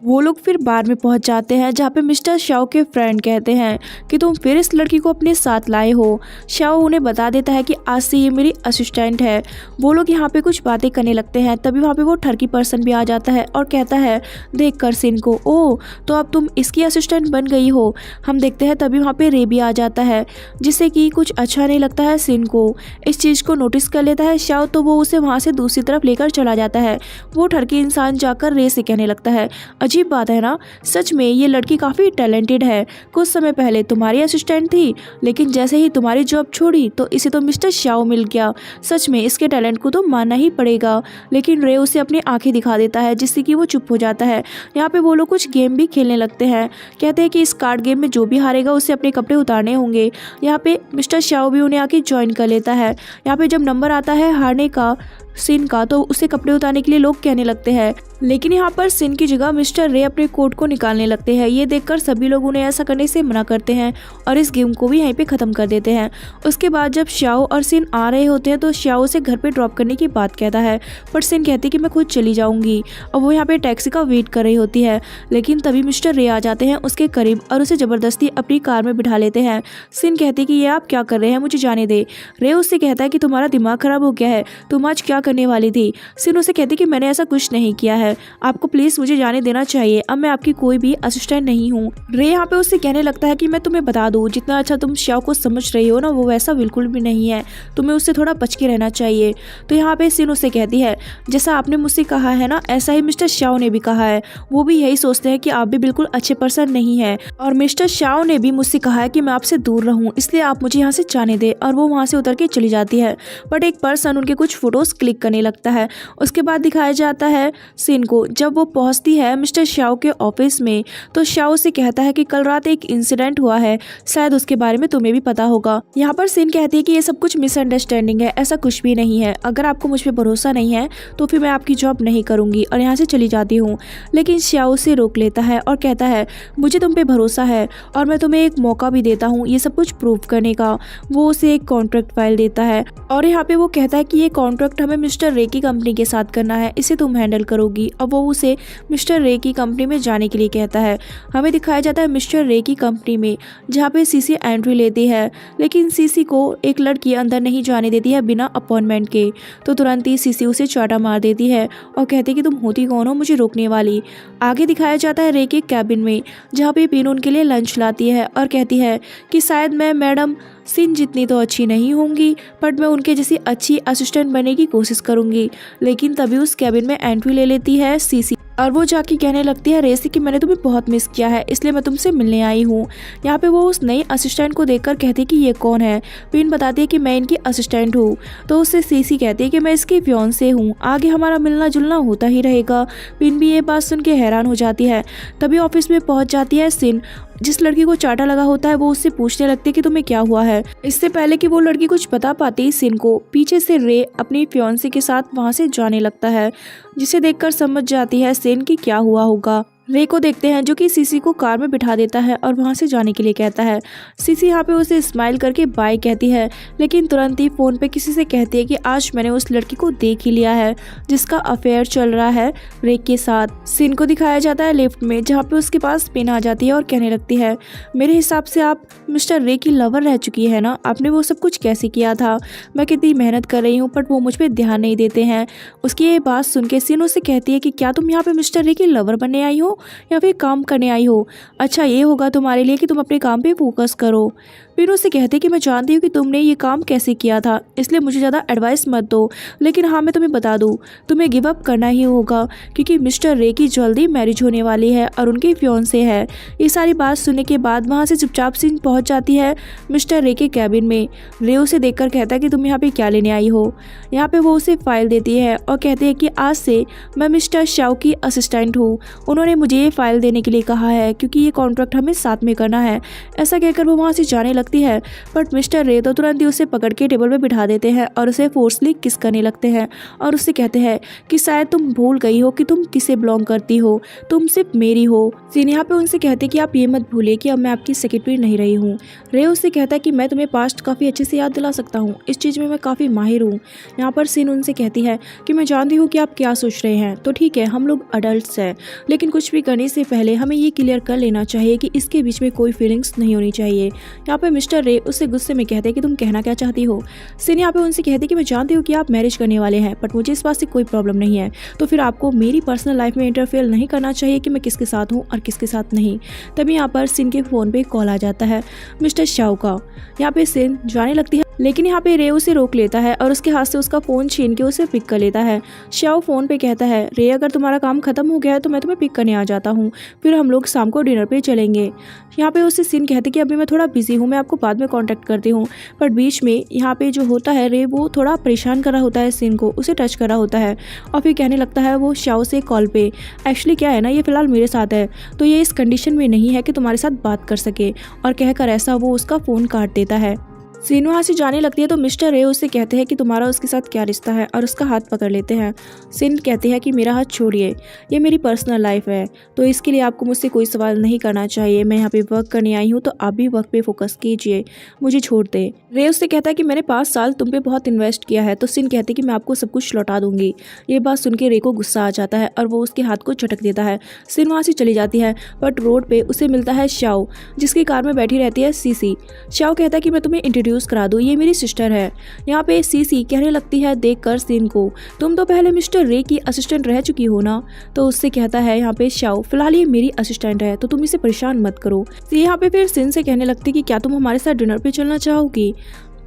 वो लोग फिर बार में पहुंच जाते हैं जहाँ पे मिस्टर श्याओ के फ्रेंड कहते हैं कि तुम फिर इस लड़की को अपने साथ लाए हो। श्याओ उन्हें बता देता है कि आज से ये मेरी असिस्टेंट है। वो लोग यहाँ पे कुछ बातें करने लगते हैं। तभी वहाँ पे वो ठरकी पर्सन भी आ जाता है और कहता है देखकर सिन को, ओह तो अब तुम इसकी असिस्टेंट बन गई हो। हम देखते हैं तभी वहाँ पे रे भी आ जाता है, जिससे कि कुछ अच्छा नहीं लगता है सिन को। इस चीज़ को नोटिस कर लेता है श्याओ, तो वो उसे वहाँ से दूसरी तरफ लेकर चला जाता है। वो ठरकी इंसान जाकर रे से कहने लगता है, अजीब बात है ना, सच में ये लड़की काफ़ी टैलेंटेड है। कुछ समय पहले तुम्हारी असिस्टेंट थी, लेकिन जैसे ही तुम्हारी जॉब छोड़ी तो इसे तो मिस्टर श्याओ मिल गया। सच में इसके टैलेंट को तो मानना ही पड़ेगा। लेकिन रे उसे अपनी आंखें दिखा देता है जिससे कि वो चुप हो जाता है। यहाँ पे वो लोग कुछ गेम भी खेलने लगते हैं। कहते हैं कि इस कार्ड गेम में जो भी हारेगा उसे अपने कपड़े उतारने होंगे। यहाँ पे मिस्टर श्याओ भी उन्हें आके ज्वाइन कर लेता है। यहाँ पे जब नंबर आता है हारने का सिन का, तो उसे कपड़े उतारने के लिए लोग कहने लगते हैं। लेकिन यहाँ पर सिन की जगह मिस्टर रे अपने कोट को निकालने लगते हैं। ये देखकर सभी लोग उन्हें ऐसा करने से मना करते हैं और इस गेम को भी यहीं पे ख़त्म कर देते हैं। उसके बाद जब श्याओ और सिन आ रहे होते हैं तो श्याओ उसे घर पे ड्रॉप करने की बात कहता है, पर सिन कहती है कि मैं खुद चली जाऊँगी। और वो यहाँ पे टैक्सी का वेट कर रही होती है। लेकिन तभी मिस्टर रे आ जाते हैं उसके करीब और उसे ज़बरदस्ती अपनी कार में बिठा लेते हैं। सिन कहती है कि ये आप क्या कर रहे हैं, मुझे जाने दे। रे उससे कहता है कि तुम्हारा दिमाग ख़राब हो गया है, तुम आज क्या करने वाली थी। सिन उसे कहती है कि मैंने ऐसा कुछ नहीं किया है, आपको प्लीज मुझे जाने देना चाहिए, अब मैं आपकी कोई भी असिस्टेंट नहीं हूँ। रे यहाँ पे उससे कहने लगता है कि मैं तुम्हें बता दूँ, जितना अच्छा तुम श्याओ को समझ रही हो ना, वो वैसा बिल्कुल भी नहीं है, तुम्हें उससे थोड़ा बच के रहना चाहिए। तो यहाँ पे सिन उससे कहती है, जैसा आपने मुझसे कहा है ना, ऐसा ही मिस्टर श्याओ ने भी कहा है, वो भी यही सोचते हैं कि आप भी बिल्कुल अच्छे पर्सन नहीं है, और मिस्टर श्याओ ने भी मुझसे कहा है कि मैं आपसे दूर रहूँ, इसलिए आप मुझे यहाँ से जाने दे। और वो वहाँ से उतर के चली जाती है। बट एक पर्सन उनके कुछ फोटोज क्लिक करने लगता है। उसके बाद दिखाया जाता है सिन को जब वो पहुंचती है मिस्टर श्याओ के ऑफिस में, तो श्याओ से कहता है कि कल रात एक इंसिडेंट हुआ है, शायद उसके बारे में तुम्हें भी पता होगा। यहाँ पर सिन कहती है कि ये सब कुछ मिसअंडरस्टैंडिंग है, ऐसा कुछ भी नहीं है, अगर आपको मुझ पर भरोसा नहीं है तो फिर मैं आपकी जॉब नहीं करूंगी, और यहाँ से चली जाती हूँ। लेकिन श्याओ उसे रोक लेता है और कहता है मुझे तुम पे भरोसा है और मैं तुम्हें एक मौका भी देता हूँ ये सब कुछ प्रूव करने का। वो उसे एक कॉन्ट्रैक्ट फाइल देता है और यहाँ पे वो कहता है कि ये कॉन्ट्रैक्ट हमें मिस्टर रे की कंपनी के साथ करना है, इसे तुम हैंडल करोगी। अब वो उसे मिस्टर रे की कंपनी में जाने के लिए कहता है। हमें दिखाया जाता है मिस्टर रे की कंपनी में, जहाँ पे सीसी एंट्री लेती है, लेकिन सीसी को एक लड़की अंदर नहीं जाने देती है बिना अपॉइंटमेंट के। तो तुरंत ही सीसी उसे चाटा मार देती है और कहती है कि तुम होती कौन हो मुझे रोकने वाली। आगे दिखाया जाता है रे के कैबिन में, जहाँ पे पिन उनके लिए लंच लाती है और कहती है कि शायद मैं मैडम सिन जितनी तो अच्छी नहीं होंगी, बट मैं उनके जैसी अच्छी असिस्टेंट बनने की कोशिश करूंगी। लेकिन तभी उस कैबिन में एंट्री ले लेती है सीसी और वो जाके कहने लगती है रे से कि मैंने तुम्हें बहुत मिस किया है, इसलिए मैं तुमसे मिलने आई हूँ। यहाँ पे वो उस नई असिस्टेंट को देखकर कहती है कि ये कौन है। पिन बताती है कि मैं इनकी असिस्टेंट हूँ। तो उससे सीसी कहती है कि मैं इसकी फियांसे हूँ, आगे हमारा मिलना जुलना होता ही रहेगा। पिन भी ये बात सुन के हैरान हो जाती है। तभी ऑफिस में पहुंच जाती है सिन। जिस लड़की को चाटा लगा होता है वो उससे पूछने लगती है कि तुम्हें क्या हुआ है। इससे पहले कि वो लड़की कुछ बता पाती, सिन को पीछे से रे अपनी फियांसे के साथ वहां से जाने लगता है, जिसे देखकर समझ जाती है सिन की क्या हुआ होगा। रे को देखते हैं जो कि सीसी को कार में बिठा देता है और वहां से जाने के लिए कहता है। सीसी यहाँ पे उसे स्माइल करके बाय कहती है, लेकिन तुरंत ही फोन पे किसी से कहती है कि आज मैंने उस लड़की को देख ही लिया है जिसका अफेयर चल रहा है रे के साथ। सिन को दिखाया जाता है लिफ्ट में, जहाँ पे उसके पास पिन आ जाती है और कहने लगती है मेरे हिसाब से आप मिस्टर रे की लवर रह चुकी है ना, आपने वो सब कुछ कैसे किया था, मैं कितनी मेहनत कर रही हूँ बट वो मुझ पर ध्यान नहीं देते हैं। उसकी ये बात सुन के सिन उससे कहती है कि क्या तुम यहाँ पे मिस्टर रे की लवर बनने आई हो या फिर काम करने आई हो। अच्छा ये होगा तुम्हारे लिए कि तुम अपने काम पे फोकस करो। फिर उससे कहते कि मैं जानती हूँ कि तुमने ये काम कैसे किया था, इसलिए मुझे ज़्यादा एडवाइस मत दो, लेकिन हाँ मैं तुम्हें बता दूँ तुम्हें गिव अप करना ही होगा, क्योंकि मिस्टर रे की जल्दी मैरिज होने वाली है और उनकी फियांसे है। ये सारी बात सुनने के बाद वहाँ से चुपचाप सिन पहुँच जाती है मिस्टर रे के कैबिन में। रे उसे देखकर कहता है कि तुम यहाँ पे क्या लेने आई हो। यहाँ पे वो उसे फाइल देती है और कहते हैं कि आज से मैं मिस्टर शाओ की असिस्टेंट हूँ, उन्होंने मुझे ये फाइल देने के लिए कहा है क्योंकि ये कॉन्ट्रैक्ट हमें साथ में करना है। ऐसा कहकर वो वहाँ से जाने लगती है, बट मिस्टर रे तो तुरंत ही उसे पकड़ के टेबल पे बिठा देते हैं और उसे फोर्सली किस करने लगते हैं और उससे कहते हैं कि शायद तुम भूल गई हो कि तुम किसे बिलोंग करती हो, तुम सिर्फ मेरी हो। सीन यहाँ पे उनसे कहते हैं कि आप ये मत भूलिए कि अब मैं आपकी सेक्रेटरी नहीं रही हूँ। रे उससे कहता है कि मैं तुम्हें पास्ट काफ़ी अच्छे से याद दिला सकता हूँ, इस चीज़ में मैं काफ़ी माहिर हूँ। यहाँ पर सीन उनसे कहती है कि मैं जानती हूँ कि आप क्या सोच रहे हैं, तो ठीक है हम लोग अडल्ट्स हैं, लेकिन कुछ भी करने से पहले हमें ये क्लियर कर लेना चाहिए कि इसके बीच में कोई फीलिंग्स नहीं होनी चाहिए। यहाँ पे मिस्टर रे उससे गुस्से में कहते हैं कि तुम कहना क्या चाहती हो। सिन यहाँ पे उनसे कहते हैं कि मैं जानती हूँ कि आप मैरिज करने वाले हैं, बट मुझे इस बात से कोई प्रॉब्लम नहीं है, तो फिर आपको मेरी पर्सनल लाइफ में इंटरफेयर नहीं करना चाहिए कि मैं किसके साथ हूँ और किसके साथ नहीं। तभी यहाँ पर सिन के फ़ोन पे कॉल आ जाता है मिस्टर शाओ का। यहाँ पे सिन जाने लगती है, लेकिन यहाँ पे रे उसे रोक लेता है और उसके हाथ से उसका फ़ोन छीन के उसे पिक कर लेता है। शाओ फ़ोन पे कहता है रे अगर तुम्हारा काम खत्म हो गया है तो मैं तुम्हें पिक करने आ जाता हूँ, फिर हम लोग शाम को डिनर पे चलेंगे। यहाँ पे उससे सिन कहते कि अभी मैं थोड़ा बिजी हूँ, मैं आपको बाद में कांटेक्ट करती हूँ। बट बीच में यहाँ पे जो होता है रे वो थोड़ा परेशान कर रहा होता है सिन को, उसे टच कर रहा होता है और फिर कहने लगता है वो शाओ से कॉल पे एक्चुअली क्या है ना, ये फ़िलहाल मेरे साथ है तो ये इस कंडीशन में नहीं है कि तुम्हारे साथ बात कर सके, और कहकर ऐसा वो उसका फ़ोन काट देता है। सीन वहाँ से जाने लगती है तो मिस्टर रे उससे कहते हैं कि तुम्हारा उसके साथ क्या रिश्ता है और उसका हाथ पकड़ लेते हैं। सिन कहते हैं कि मेरा हाथ छोड़िए, ये मेरी पर्सनल लाइफ है, तो इसके लिए आपको मुझसे कोई सवाल नहीं करना चाहिए, मैं यहाँ पे वर्क करने आई हूँ तो आप भी वर्क पे फोकस कीजिए, मुझे छोड़ दे। रे उससे कहता है कि मैंने 5 साल तुम पे बहुत इन्वेस्ट किया है, तो सिन कहते हैं कि मैं आपको सब कुछ लौटा दूंगी। ये बात सुन के रे को गुस्सा आ जाता है और वो उसके हाथ को झटक देता है। सिन वहाँ से चली जाती है, बट रोड पे उसे मिलता है शाओ, जिसकी कार में बैठी रहती है सीसी। शाओ कहता है कि मैं तुम्हें इंट्रोड्यूस करा दूं, ये मेरी सिस्टर है। यहाँ पे सीसी कहने लगती है देखकर सिन को, तुम तो पहले मिस्टर रे की असिस्टेंट रह चुकी हो ना। तो उससे कहता है यहाँ पे शाओ फिलहाल ये मेरी असिस्टेंट है तो तुम इसे परेशान मत करो। यहाँ पे फिर सिन से कहने लगती कि क्या तुम हमारे साथ डिनर पे चलना चाहोगी,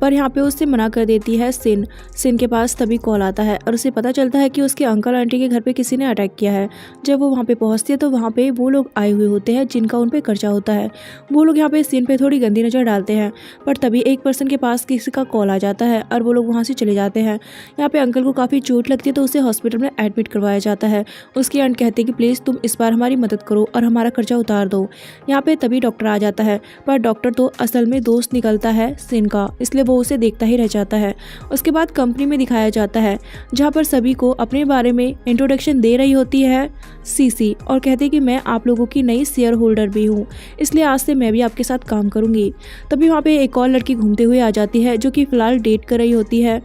पर यहाँ पे उससे मना कर देती है सिन। सिन के पास तभी कॉल आता है और उसे पता चलता है कि उसके अंकल आंटी के घर पे किसी ने अटैक किया है। जब वो वहाँ पे पहुँचती है तो वहाँ पे वो लोग आए हुए होते हैं जिनका उन पे कर्जा होता है। वो लोग यहाँ पे सिन पे थोड़ी गंदी नज़र डालते हैं, पर तभी एक पर्सन के पास किसी का कॉल आ जाता है और वो लोग वहाँ से चले जाते हैं। यहाँ पे अंकल को काफ़ी चोट लगती है तो उसे हॉस्पिटल में एडमिट करवाया जाता है। उसकी आंट कहती है कि प्लीज़ तुम इस बार हमारी मदद करो और हमारा कर्जा उतार दो। यहाँ पे तभी डॉक्टर आ जाता है, पर डॉक्टर तो असल में दोस्त निकलता है सिन का, इसलिए वो उसे देखता ही रह जाता है। उसके बाद कंपनी में दिखाया जाता है जहाँ पर सभी को अपने बारे में इंट्रोडक्शन दे रही होती है सीसी और कहती है कि मैं आप लोगों की नई शेयर होल्डर भी हूँ, इसलिए आज से मैं भी आपके साथ काम करूँगी। तभी वहाँ पे एक और लड़की घूमते हुए आ जाती है जो कि फ़िलहाल डेट कर रही होती है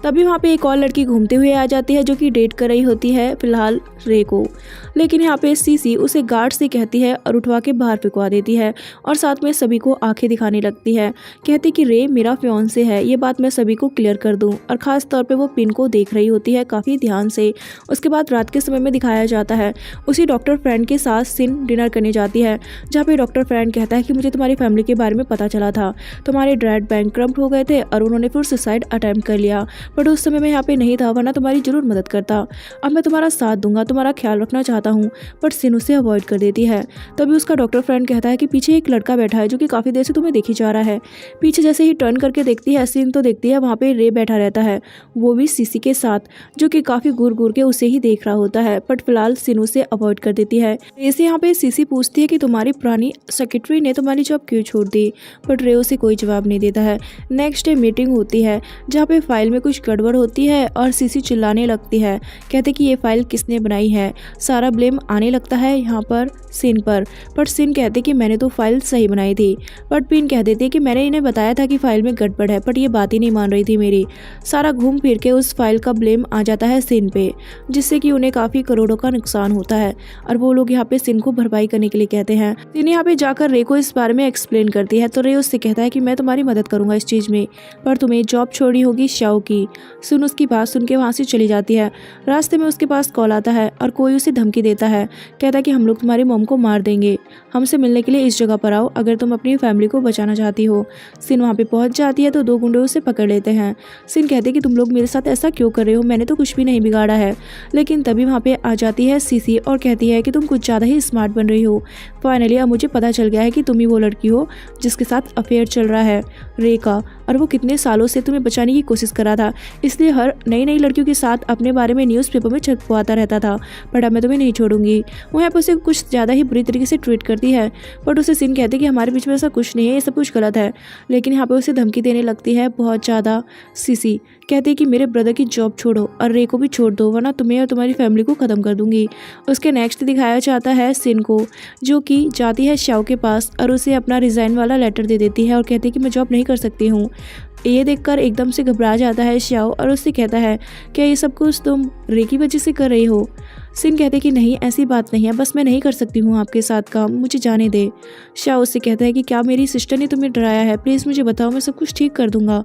तभी वहाँ पे एक और लड़की घूमते हुए आ जाती है जो कि डेट कर रही होती है फिलहाल रे को। लेकिन यहाँ पे सीसी उसे गार्ड से कहती है और उठवा के बाहर फेंकवा देती है और साथ में सभी को आंखें दिखाने लगती है। कहती कि रे मेरा फियांसे है, ये बात मैं सभी को क्लियर कर दूं। और खास तौर पे वो पिन को देख रही होती है काफ़ी ध्यान से। उसके बाद रात के समय में दिखाया जाता है उसी डॉक्टर फ्रेंड के साथ सिन डिनर करने जाती है, जहाँ पे डॉक्टर फ्रेंड कहता है कि मुझे तुम्हारी फैमिली के बारे में पता चला था, तुम्हारे डैड बैंकक्रप्ट हो गए थे और उन्होंने फिर सुसाइड अटेम्प्ट कर लिया, बट उस समय मैं यहाँ पे नहीं था, वरना तुम्हारी जरूर मदद करता। अब मैं तुम्हारा साथ दूंगा, तुम्हारा ख्याल रखना चाहता हूँ। बट सिन उसे अवॉइड कर देती है। तभी उसका डॉक्टर फ्रेंड कहता है कि पीछे एक लड़का बैठा है जो कि काफ़ी देर से तुम्हें देखी जा रहा है। पीछे जैसे ही टर्न करके देखती है सिन तो देखती है वहाँ पे रे बैठा रहता है, वो भी सीसी के साथ, जो कि काफ़ी घूर घूर के उसे ही देख रहा होता है। बट फिलहाल सिन उसे अवॉइड कर देती है। रे से यहाँ पे सीसी पूछती है कि तुम्हारी पुरानी सेक्रेटरी ने तुम्हारी जॉब क्यों छोड़ दी, बट रे उसे कोई जवाब नहीं देता है। नेक्स्ट डे मीटिंग होती है जहाँ पे फाइल में कुछ गड़बड़ होती है और सीसी चिल्लाने लगती है, कहते कि ये फाइल किसने बनाई है। सारा ब्लेम आने लगता है यहाँ पर सिन पर, बट सिन कहते कि मैंने तो फाइल सही बनाई थी। बट पिन कह देती है कि मैंने इन्हें बताया था कि फाइल में गड़बड़ है, बट ये बात ही नहीं मान रही थी मेरी। सारा घूम फिर के उस फाइल का ब्लेम आ जाता है सिन पे, जिससे कि उन्हें काफ़ी करोड़ों का नुकसान होता है और वो लोग यहाँ पे सिन को भरपाई करने के लिए कहते हैं। सिन यहाँ पे जाकर रे को इस बारे में एक्सप्लेन करती है, तो रे उससे कहता है कि मैं तुम्हारी मदद करूंगा इस चीज़ में, पर तुम्हें जॉब छोड़नी होगी शाओ की। सिन उसकी बात सुन के वहाँ से चली जाती है। रास्ते में उसके पास कॉल आता है और कोई उसे धमकी देता है, कहता है कि हम लोग तुम्हारी मॉम को मार देंगे, हमसे मिलने के लिए इस जगह पर आओ अगर तुम अपनी फैमिली को बचाना चाहती हो। सिन वहाँ पे पहुँच जाती है तो दो गुंडे उसे पकड़ लेते हैं। सिन कहते हैं कि तुम लोग मेरे साथ ऐसा क्यों कर रहे हो, मैंने तो कुछ भी नहीं बिगाड़ा है। लेकिन तभी वहाँ पे आ जाती है सीसी और कहती है कि तुम कुछ ज़्यादा ही स्मार्ट बन रही हो। फाइनली अब मुझे पता चल गया है कि तुम ही वो लड़की हो जिसके साथ अफेयर चल रहा है रे का, और वो कितने सालों से तुम्हें बचाने की कोशिश कर रहा था, इसलिए हर नई नई लड़कियों के साथ अपने बारे में न्यूज़पेपर में छपवाता रहता था। बट अब मैं तुम्हें नहीं छोड़ूंगी। वो यहाँ पर उसे कुछ ज़्यादा ही बुरी तरीके से ट्रीट करती है, बट उसे सिन कहते कि हमारे बीच में ऐसा कुछ नहीं है, ये सब कुछ गलत है। लेकिन यहाँ पर उसे धमकी देने लगती है बहुत ज़्यादा सीसी, कहती कि मेरे ब्रदर की जॉब छोड़ो और रे को भी छोड़ दो, वरना तुम्हें और तुम्हारी फैमिली को ख़त्म कर दूंगी। उसके नेक्स्ट दिखाया जाता है सिन को, जो कि जाती है शाओ के पास और उसे अपना रिज़ाइन वाला लेटर दे देती है और कहती है कि मैं जॉब नहीं कर सकती हूँ। ये देखकर एकदम से घबरा जाता है शाओ और उससे कहता है क्या ये सब कुछ तुम रे की वजह से कर रही हो। सिन कहते कि नहीं ऐसी बात नहीं है, बस मैं नहीं कर सकती हूँ आपके साथ काम, मुझे जाने दे। शाओ उससे कहता है कि क्या मेरी सिस्टर ने तुम्हें डराया है, प्लीज़ मुझे बताओ, मैं सब कुछ ठीक कर दूंगा।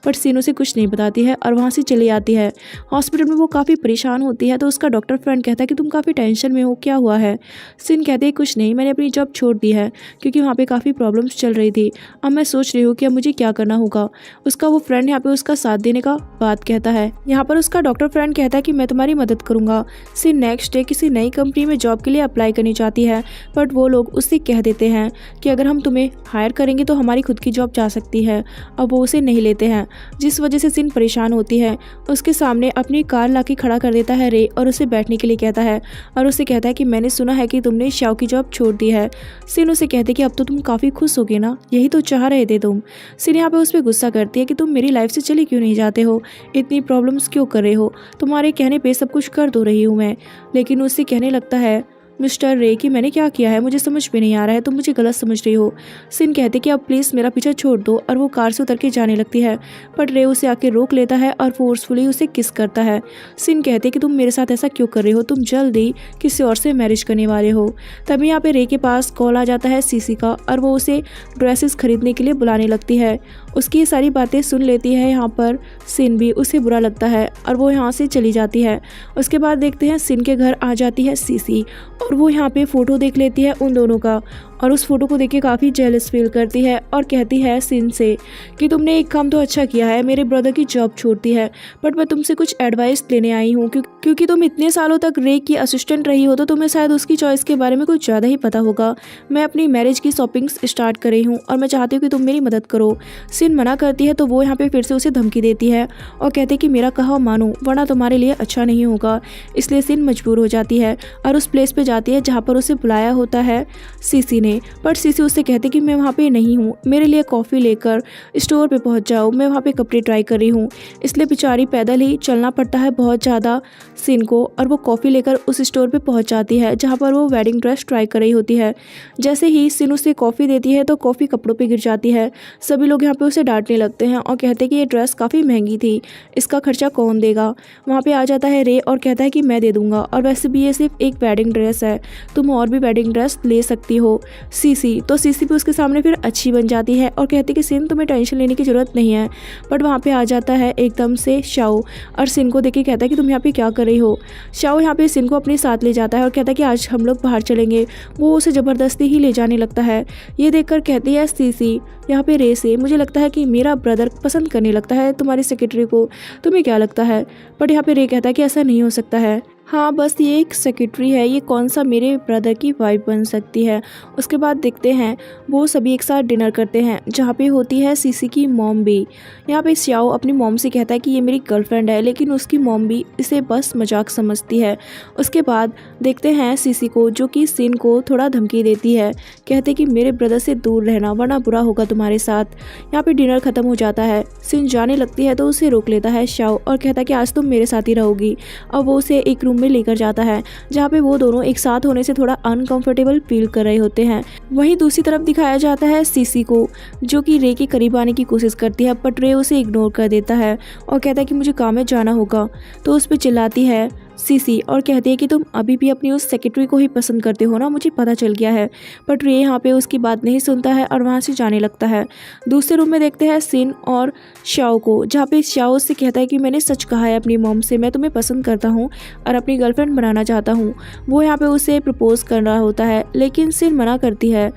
बट सिन उसे कुछ नहीं बताती है और वहाँ से चली आती है। हॉस्पिटल में वो काफ़ी परेशान होती है तो उसका डॉक्टर फ्रेंड कहता है कि तुम काफ़ी टेंशन में हो, क्या हुआ है। सिन कहते हैं कुछ नहीं, मैंने अपनी जॉब छोड़ दी है क्योंकि वहाँ पर काफ़ी प्रॉब्लम्स चल रही थी। अब मैं सोच रही हूँ कि अब मुझे क्या करना होगा। उसका वो फ्रेंड यहाँ पे उसका साथ देने का बात कहता है। यहाँ पर उसका डॉक्टर फ्रेंड कहता है कि मैं तुम्हारी मदद करूँगा। सिन नेक्स्ट डे किसी नई कंपनी में जॉब के लिए अप्लाई करनी चाहती है, बट वो लोग उससे कह देते हैं कि अगर हम तुम्हें हायर करेंगे तो हमारी खुद की जॉब जा सकती है। अब वो उसे नहीं लेते हैं, जिस वजह से सिन परेशान होती है। उसके सामने अपनी कार लाके खड़ा कर देता है रे और उसे बैठने के लिए कहता है और उसे कहता है कि मैंने सुना है कि तुमने शाओ की जॉब छोड़ दी है। सिन उसे कहते कि अब तो तुम काफ़ी खुश होगे ना, यही तो चाह रहे थे तुम। सिन यहाँ पे उस पर गुस्सा करती है कि तुम मेरी लाइफ से चले क्यों नहीं जाते हो, इतनी प्रॉब्लम्स क्यों कर रहे हो, तुम्हारे कहने पे सब कुछ कर दो रही हूँ मैं। लेकिन उससे कहने लगता है मिस्टर रे कि मैंने क्या किया है मुझे समझ में नहीं आ रहा है, तुम मुझे गलत समझ रही हो। सिन कहते कि अब प्लीज़ मेरा पीछा छोड़ दो और वो कार से उतर के जाने लगती है, बट रे उसे आके रोक लेता है और फोर्सफुली उसे किस करता है। सिन कहते कि तुम मेरे साथ ऐसा क्यों कर रहे हो, तुम जल्दी किसी और से मैरिज करने वाले हो। तभी यहाँ पे रे के पास कॉल आ जाता है सीसी का और वो उसे ड्रेसेस खरीदने के लिए बुलाने लगती है। उसकी ये सारी बातें सुन लेती है यहाँ पर सिन भी, उसे बुरा लगता है और वो यहाँ से चली जाती है। उसके बाद देखते हैं सिन के घर आ जाती है सीसी और वो यहाँ पे फ़ोटो देख लेती है उन दोनों का और उस फोटो को देख के काफ़ी जेलस फील करती है और कहती है सिन से कि तुमने एक काम तो अच्छा किया है, मेरे ब्रदर की जॉब छोड़ती है, बट मैं तुमसे कुछ एडवाइस लेने आई हूँ क्योंकि तुम इतने सालों तक रे की असिस्टेंट रही हो तो तुम्हें शायद उसकी चॉइस के बारे में कुछ ज़्यादा ही पता होगा। मैं अपनी मैरिज की शॉपिंग्स स्टार्ट कर रही हूँ और मैं चाहती हूँ कि तुम मेरी मदद करो। सिन मना करती है तो वो यहाँ पे फिर से उसे धमकी देती है और कहते कि मेरा कहा मानो वरना तुम्हारे लिए अच्छा नहीं होगा। इसलिए सिन मजबूर हो जाती है और उस प्लेस पे जाती है जहाँ पर उसे बुलाया होता है सीसी ने। उन्हें, पर सीसी उससे कहती कि मैं वहाँ पे नहीं हूँ, मेरे लिए कॉफ़ी लेकर स्टोर पे पहुँच जाओ, मैं वहाँ पे कपड़े ट्राई कर रही हूँ। इसलिए बेचारी पैदल ही चलना पड़ता है बहुत ज़्यादा सिन को, और वो कॉफ़ी लेकर उस स्टोर पे पहुँच जाती है जहाँ पर वो वेडिंग ड्रेस ट्राई कर रही होती है। जैसे ही सिन उसे कॉफ़ी देती है तो कॉफ़ी कपड़ों पे गिर जाती है। सभी लोग यहाँ पे उसे डांटने लगते हैं और कहते हैं कि ये ड्रेस काफ़ी महंगी थी, इसका खर्चा कौन देगा। वहाँ पे आ जाता है रे और कहता है कि मैं दे दूँगा, और वैसे भी ये सिर्फ एक वेडिंग ड्रेस है, तुम और भी वेडिंग ड्रेस ले सकती हो। सीसी भी उसके सामने फिर अच्छी बन जाती है और कहती है कि सिन तुम्हें टेंशन लेने की ज़रूरत नहीं है। बट वहाँ पे आ जाता है एकदम से शाओ और सिन को देख के कहता है कि तुम यहाँ पे क्या कर रही हो। शाओ यहाँ पे सिन को अपने साथ ले जाता है और कहता है कि आज हम लोग बाहर चलेंगे। वो उसे ज़बरदस्ती ही ले जाने लगता है। ये देखकर कहती है सीसी यहाँ पे रे से, मुझे लगता है कि मेरा ब्रदर पसंद करने लगता है तुम्हारी सेक्रेटरी को, तुम्हें क्या लगता है। बट यहाँ पे रे कहता है कि ऐसा नहीं हो सकता है, हाँ बस ये एक सेक्रेटरी है, ये कौन सा मेरे ब्रदर की वाइफ बन सकती है। उसके बाद देखते हैं वो सभी एक साथ डिनर करते हैं जहाँ पे होती है सीसी की मॉम भी। यहाँ पे श्याओ अपनी मॉम से कहता है कि ये मेरी गर्लफ्रेंड है, लेकिन उसकी मॉम भी इसे बस मजाक समझती है। उसके बाद देखते हैं सीसी को जो कि सिन को थोड़ा धमकी देती है, कहते कि मेरे ब्रदर से दूर रहना वरना बुरा होगा तुम्हारे साथ। यहाँ पे डिनर खत्म हो जाता है, सिन जाने लगती है तो उसे रोक लेता है श्याओ और कहता है कि आज तुम मेरे साथ ही रहोगी। और वो उसे एक रूम में लेकर जाता है जहाँ पे वो दोनों एक साथ होने से थोड़ा अनकंफर्टेबल फील कर रहे होते हैं। वहीं दूसरी तरफ दिखाया जाता है सीसी को जो कि रे के करीब आने की कोशिश करती है, बट रे उसे इग्नोर कर देता है और कहता है कि मुझे काम में जाना होगा। तो उस पर चिल्लाती है सीसी और कहती है कि तुम अभी भी अपनी उस सेक्रेटरी को ही पसंद करते हो ना, मुझे पता चल गया है। बट रे यहाँ पे उसकी बात नहीं सुनता है और वहाँ से जाने लगता है। दूसरे रूम में देखते हैं सिन और शाओ को, जहाँ पे शाओ उससे कहता है कि मैंने सच कहा है अपनी मॉम से, मैं तुम्हें पसंद करता हूँ और अपनी गर्लफ्रेंड बनाना चाहता हूँ। वो यहाँ पे उसे प्रपोज कर रहा होता है, लेकिन सिन मना करती है।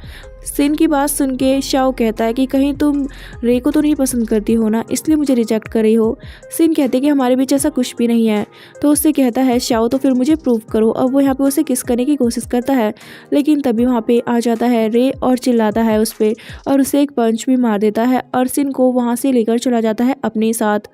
सिन की बात सुन के शाओ कहता है कि कहीं तुम रे को तो नहीं पसंद करती हो ना, इसलिए मुझे रिजेक्ट कर रही हो। सिन कहते हैं कि हमारे बीच ऐसा कुछ भी नहीं है। तो उससे कहता है शाओ तो फिर मुझे प्रूव करो। अब वो यहाँ पे उसे किस करने की कोशिश करता है, लेकिन तभी वहाँ पे आ जाता है रे और चिल्लाता है उस पर और उसे एक पंच भी मार देता है और सिन को वहाँ से लेकर चला जाता है अपने साथ।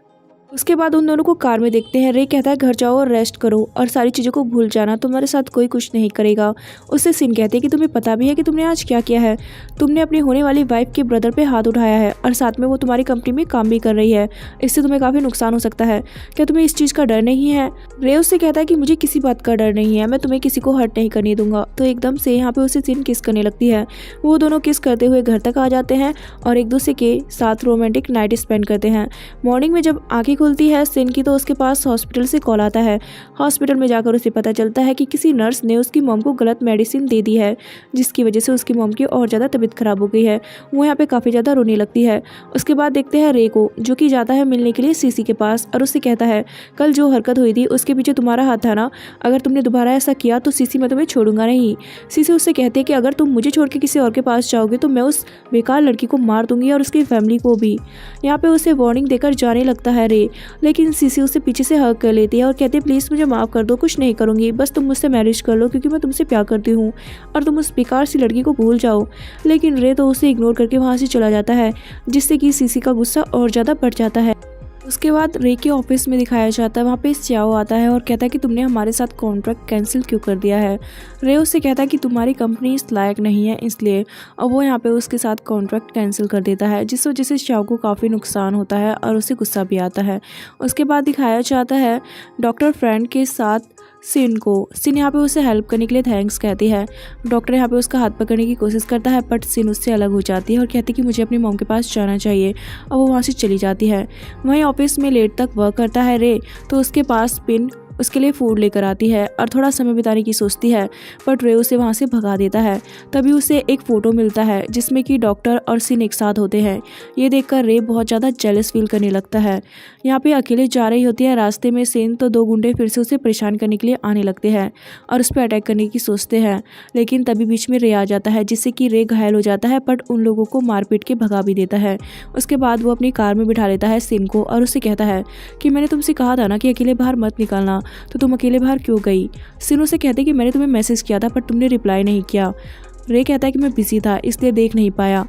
उसके बाद उन दोनों को कार में देखते हैं। रे कहता है घर जाओ और रेस्ट करो और सारी चीज़ों को भूल जाना, तुम्हारे साथ कोई कुछ नहीं करेगा। उससे सिन कहते हैं कि तुम्हें पता भी है कि तुमने आज क्या किया है, तुमने अपनी होने वाली वाइफ के ब्रदर पे हाथ उठाया है और साथ में वो तुम्हारी कंपनी में काम भी कर रही है, इससे तुम्हें काफ़ी नुकसान हो सकता है। क्या तुम्हें इस चीज़ का डर नहीं है। रे उससे कहता है कि मुझे किसी बात का डर नहीं है, मैं तुम्हें किसी को हर्ट नहीं करने दूंगा। तो एकदम से यहाँ पे उसे सिन किस करने लगती है। वो दोनों किस करते हुए घर तक आ जाते हैं और एक दूसरे के साथ रोमांटिक नाइट स्पेंड करते हैं। मॉर्निंग में जब आंखें खुलती है सिन की तो उसके पास हॉस्पिटल से कॉल आता है। हॉस्पिटल में जाकर उसे पता चलता है कि किसी नर्स ने उसकी मॉम को गलत मेडिसिन दे दी है, जिसकी वजह से उसकी मॉम की और ज़्यादा तबीयत खराब हो गई है। वो यहाँ पे काफ़ी ज़्यादा रोने लगती है। उसके बाद देखते हैं रे को जो कि जाता है मिलने के लिए सीसी के पास और उससे कहता है कल जो हरकत हुई थी उसके पीछे तुम्हारा हाथ था ना, अगर तुमने दोबारा ऐसा किया तो सीसी मैं तुम्हें छोड़ूंगा नहीं। सीसी उससे कहती है कि अगर तुम मुझे छोड़ के किसी और के पास जाओगे तो मैं उस बेकार लड़की को मार दूंगी और उसकी फैमिली को भी। यहाँ पे उसे वार्निंग देकर जाने लगता है रे, लेकिन सीसी उसे पीछे से हग कर लेती है और कहती है प्लीज़ मुझे माफ़ कर दो, कुछ नहीं करूँगी, बस तुम मुझसे मैरिज कर लो क्योंकि मैं तुमसे प्यार करती हूँ और तुम उस बेकार सी लड़की को भूल जाओ। लेकिन रे तो उसे इग्नोर करके वहाँ से चला जाता है, जिससे कि सीसी का गुस्सा और ज़्यादा बढ़ जाता है। उसके बाद रे के ऑफिस में दिखाया जाता है, वहाँ पे श्याओ आता है और कहता है कि तुमने हमारे साथ कॉन्ट्रैक्ट कैंसिल क्यों कर दिया है। रे उससे कहता है कि तुम्हारी कंपनी इस लायक नहीं है इसलिए, और वो यहाँ पे उसके साथ कॉन्ट्रैक्ट कैंसिल कर देता है, जिस वजह से श्याओ को काफ़ी नुकसान होता है और उसे गुस्सा भी आता है। उसके बाद दिखाया जाता है डॉक्टर फ्रेंड के साथ सिन को। सिन यहाँ पे उसे हेल्प करने के लिए थैंक्स कहती है। डॉक्टर यहाँ पे उसका हाथ पकड़ने की कोशिश करता है, बट सिन उससे अलग हो जाती है और कहती है कि मुझे अपनी मॉम के पास जाना चाहिए, और वो वहाँ से चली जाती है। वहीं ऑफिस में लेट तक वर्क करता है रे, तो उसके पास पिन उसके लिए फूड लेकर आती है और थोड़ा समय बिताने की सोचती है, बट रे उसे वहाँ से भगा देता है। तभी उसे एक फ़ोटो मिलता है जिसमें कि डॉक्टर और सिन एक साथ होते हैं। ये देखकर रे बहुत ज़्यादा जेलस फील करने लगता है। यहाँ पे अकेले जा रही होती है, रास्ते में सिन तो दो गुंडे फिर से उसे परेशान करने के लिए आने लगते हैं और उस पर अटैक करने की सोचते हैं, लेकिन तभी बीच में रे आ जाता है जिससे कि रे घायल हो जाता है, बट उन लोगों को मार पीट के भगा भी देता है। उसके बाद वो अपनी कार में बिठा लेता है सिन को और उससे कहता है कि मैंने तुमसे कहा था ना कि अकेले बाहर मत निकलना, तो तुम अकेले बाहर क्यों गई। सिन उसे कहते कि मैंने तुम्हें मैसेज किया था पर तुमने रिप्लाई नहीं किया। रे कहता है कि मैं बिजी था इसलिए देख नहीं पाया।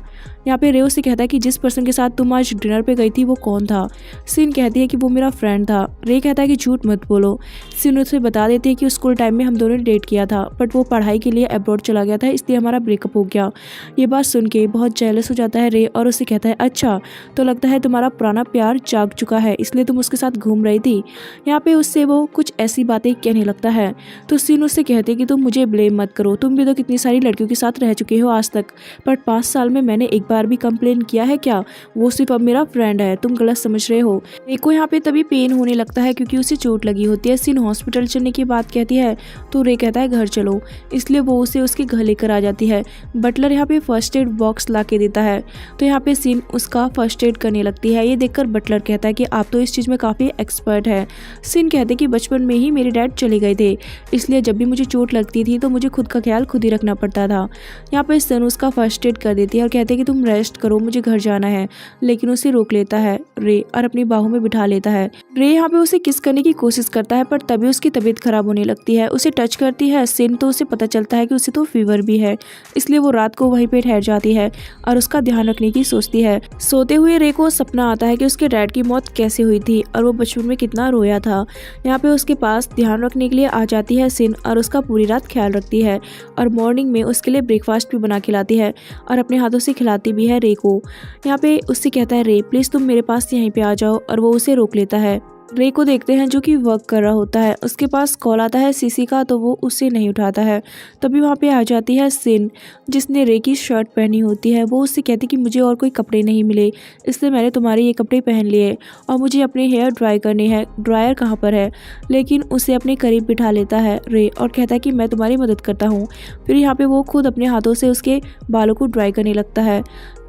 यहाँ पे रे उससे कहता है कि जिस पर्सन के साथ तुम आज डिनर पे गई थी वो कौन था। सिन कहती है कि वो मेरा फ्रेंड था। रे कहता है कि झूठ मत बोलो। सिन उसे बता देती है कि स्कूल टाइम में हम दोनों ने डेट किया था, बट वो पढ़ाई के लिए अब्रॉड चला गया था, इसलिए हमारा ब्रेकअप हो गया। ये बात सुन के बहुत जेलस हो जाता है रे और उसे कहता है अच्छा, तो लगता है तुम्हारा पुराना प्यार जाग चुका है, इसलिए तुम उसके साथ घूम रही थी। यहाँ पे उससे वो कुछ ऐसी बातें कहने लगता है तो सिन उससे कहते कि तुम मुझे ब्लेम मत करो, तुम भी तो कितनी सारी लड़कियों के साथ रह चुके हो आज तक, पर 5 साल में मैंने एक बार भी कंप्लेन किया है क्या? वो सिर्फ अब मेरा फ्रेंड है, तुम गलत समझ रहे हो। एक को यहाँ पे तभी पेन होने लगता है क्योंकि उसे चोट लगी होती है। सिन हॉस्पिटल चलने की बात कहती है तो रे कहता है घर चलो, इसलिए वो उसे उसके घर लेकर आ जाती है। बटलर यहाँ पे फर्स्ट एड बॉक्स ला के देता है तो यहाँ पे सिन उसका फर्स्ट एड करने लगती है। ये देखकर बटलर कहता है कि आप तो इस चीज़ में काफ़ी एक्सपर्ट है। सिन कहते कि बचपन में ही मेरे डैड चले गए थे, इसलिए जब भी मुझे चोट लगती थी तो मुझे खुद का ख्याल खुद ही रखना पड़ता था। यहाँ पे सिन उसका फर्स्ट एड कर देती है और कहते कि तुम रेस्ट करो, मुझे घर जाना है, लेकिन उसे रोक लेता है रे और अपनी बाहों में बिठा लेता है। रे यहाँ पे उसे किस करने की कोशिश करता है पर तभी उसकी तबीयत खराब होने लगती है। उसे टच करती है सिन तो उसे पता चलता है कि उसे तो फीवर भी है, इसलिए वो रात को वहीं पे ठहर जाती है और उसका ध्यान रखने की सोचती है। सोते हुए रे को सपना आता है कि उसके डैड की मौत कैसे हुई थी और वो बचपन में कितना रोया था। यहाँ पे उसके पास ध्यान रखने के लिए आ जाती है सिन और उसका पूरी रात ख्याल रखती है और मॉर्निंग में उसके लिए ब्रेकफास्ट भी बना के लाती है और अपने हाथों से खिलाती भी है रे को। यहाँ पे उससे कहता है रे प्लीज़ तुम मेरे पास यहीं पे आ जाओ, और वो उसे रोक लेता है। रे को देखते हैं जो कि वर्क कर रहा होता है, उसके पास कॉल आता है सीसी का तो वो उसे नहीं उठाता है। तभी वहाँ पे आ जाती है सिन जिसने रे की शर्ट पहनी होती है। वो उससे कहती कि मुझे और कोई कपड़े नहीं मिले, इसलिए मैंने तुम्हारे ये कपड़े पहन लिए और मुझे अपने हेयर ड्राई करने हैं, ड्रायर कहाँ पर है? लेकिन उसे अपने करीब बिठा लेता है रे और कहता है कि मैं तुम्हारी मदद करता हूँ। फिर यहाँ पे वो खुद अपने हाथों से उसके बालों को ड्राई करने लगता है।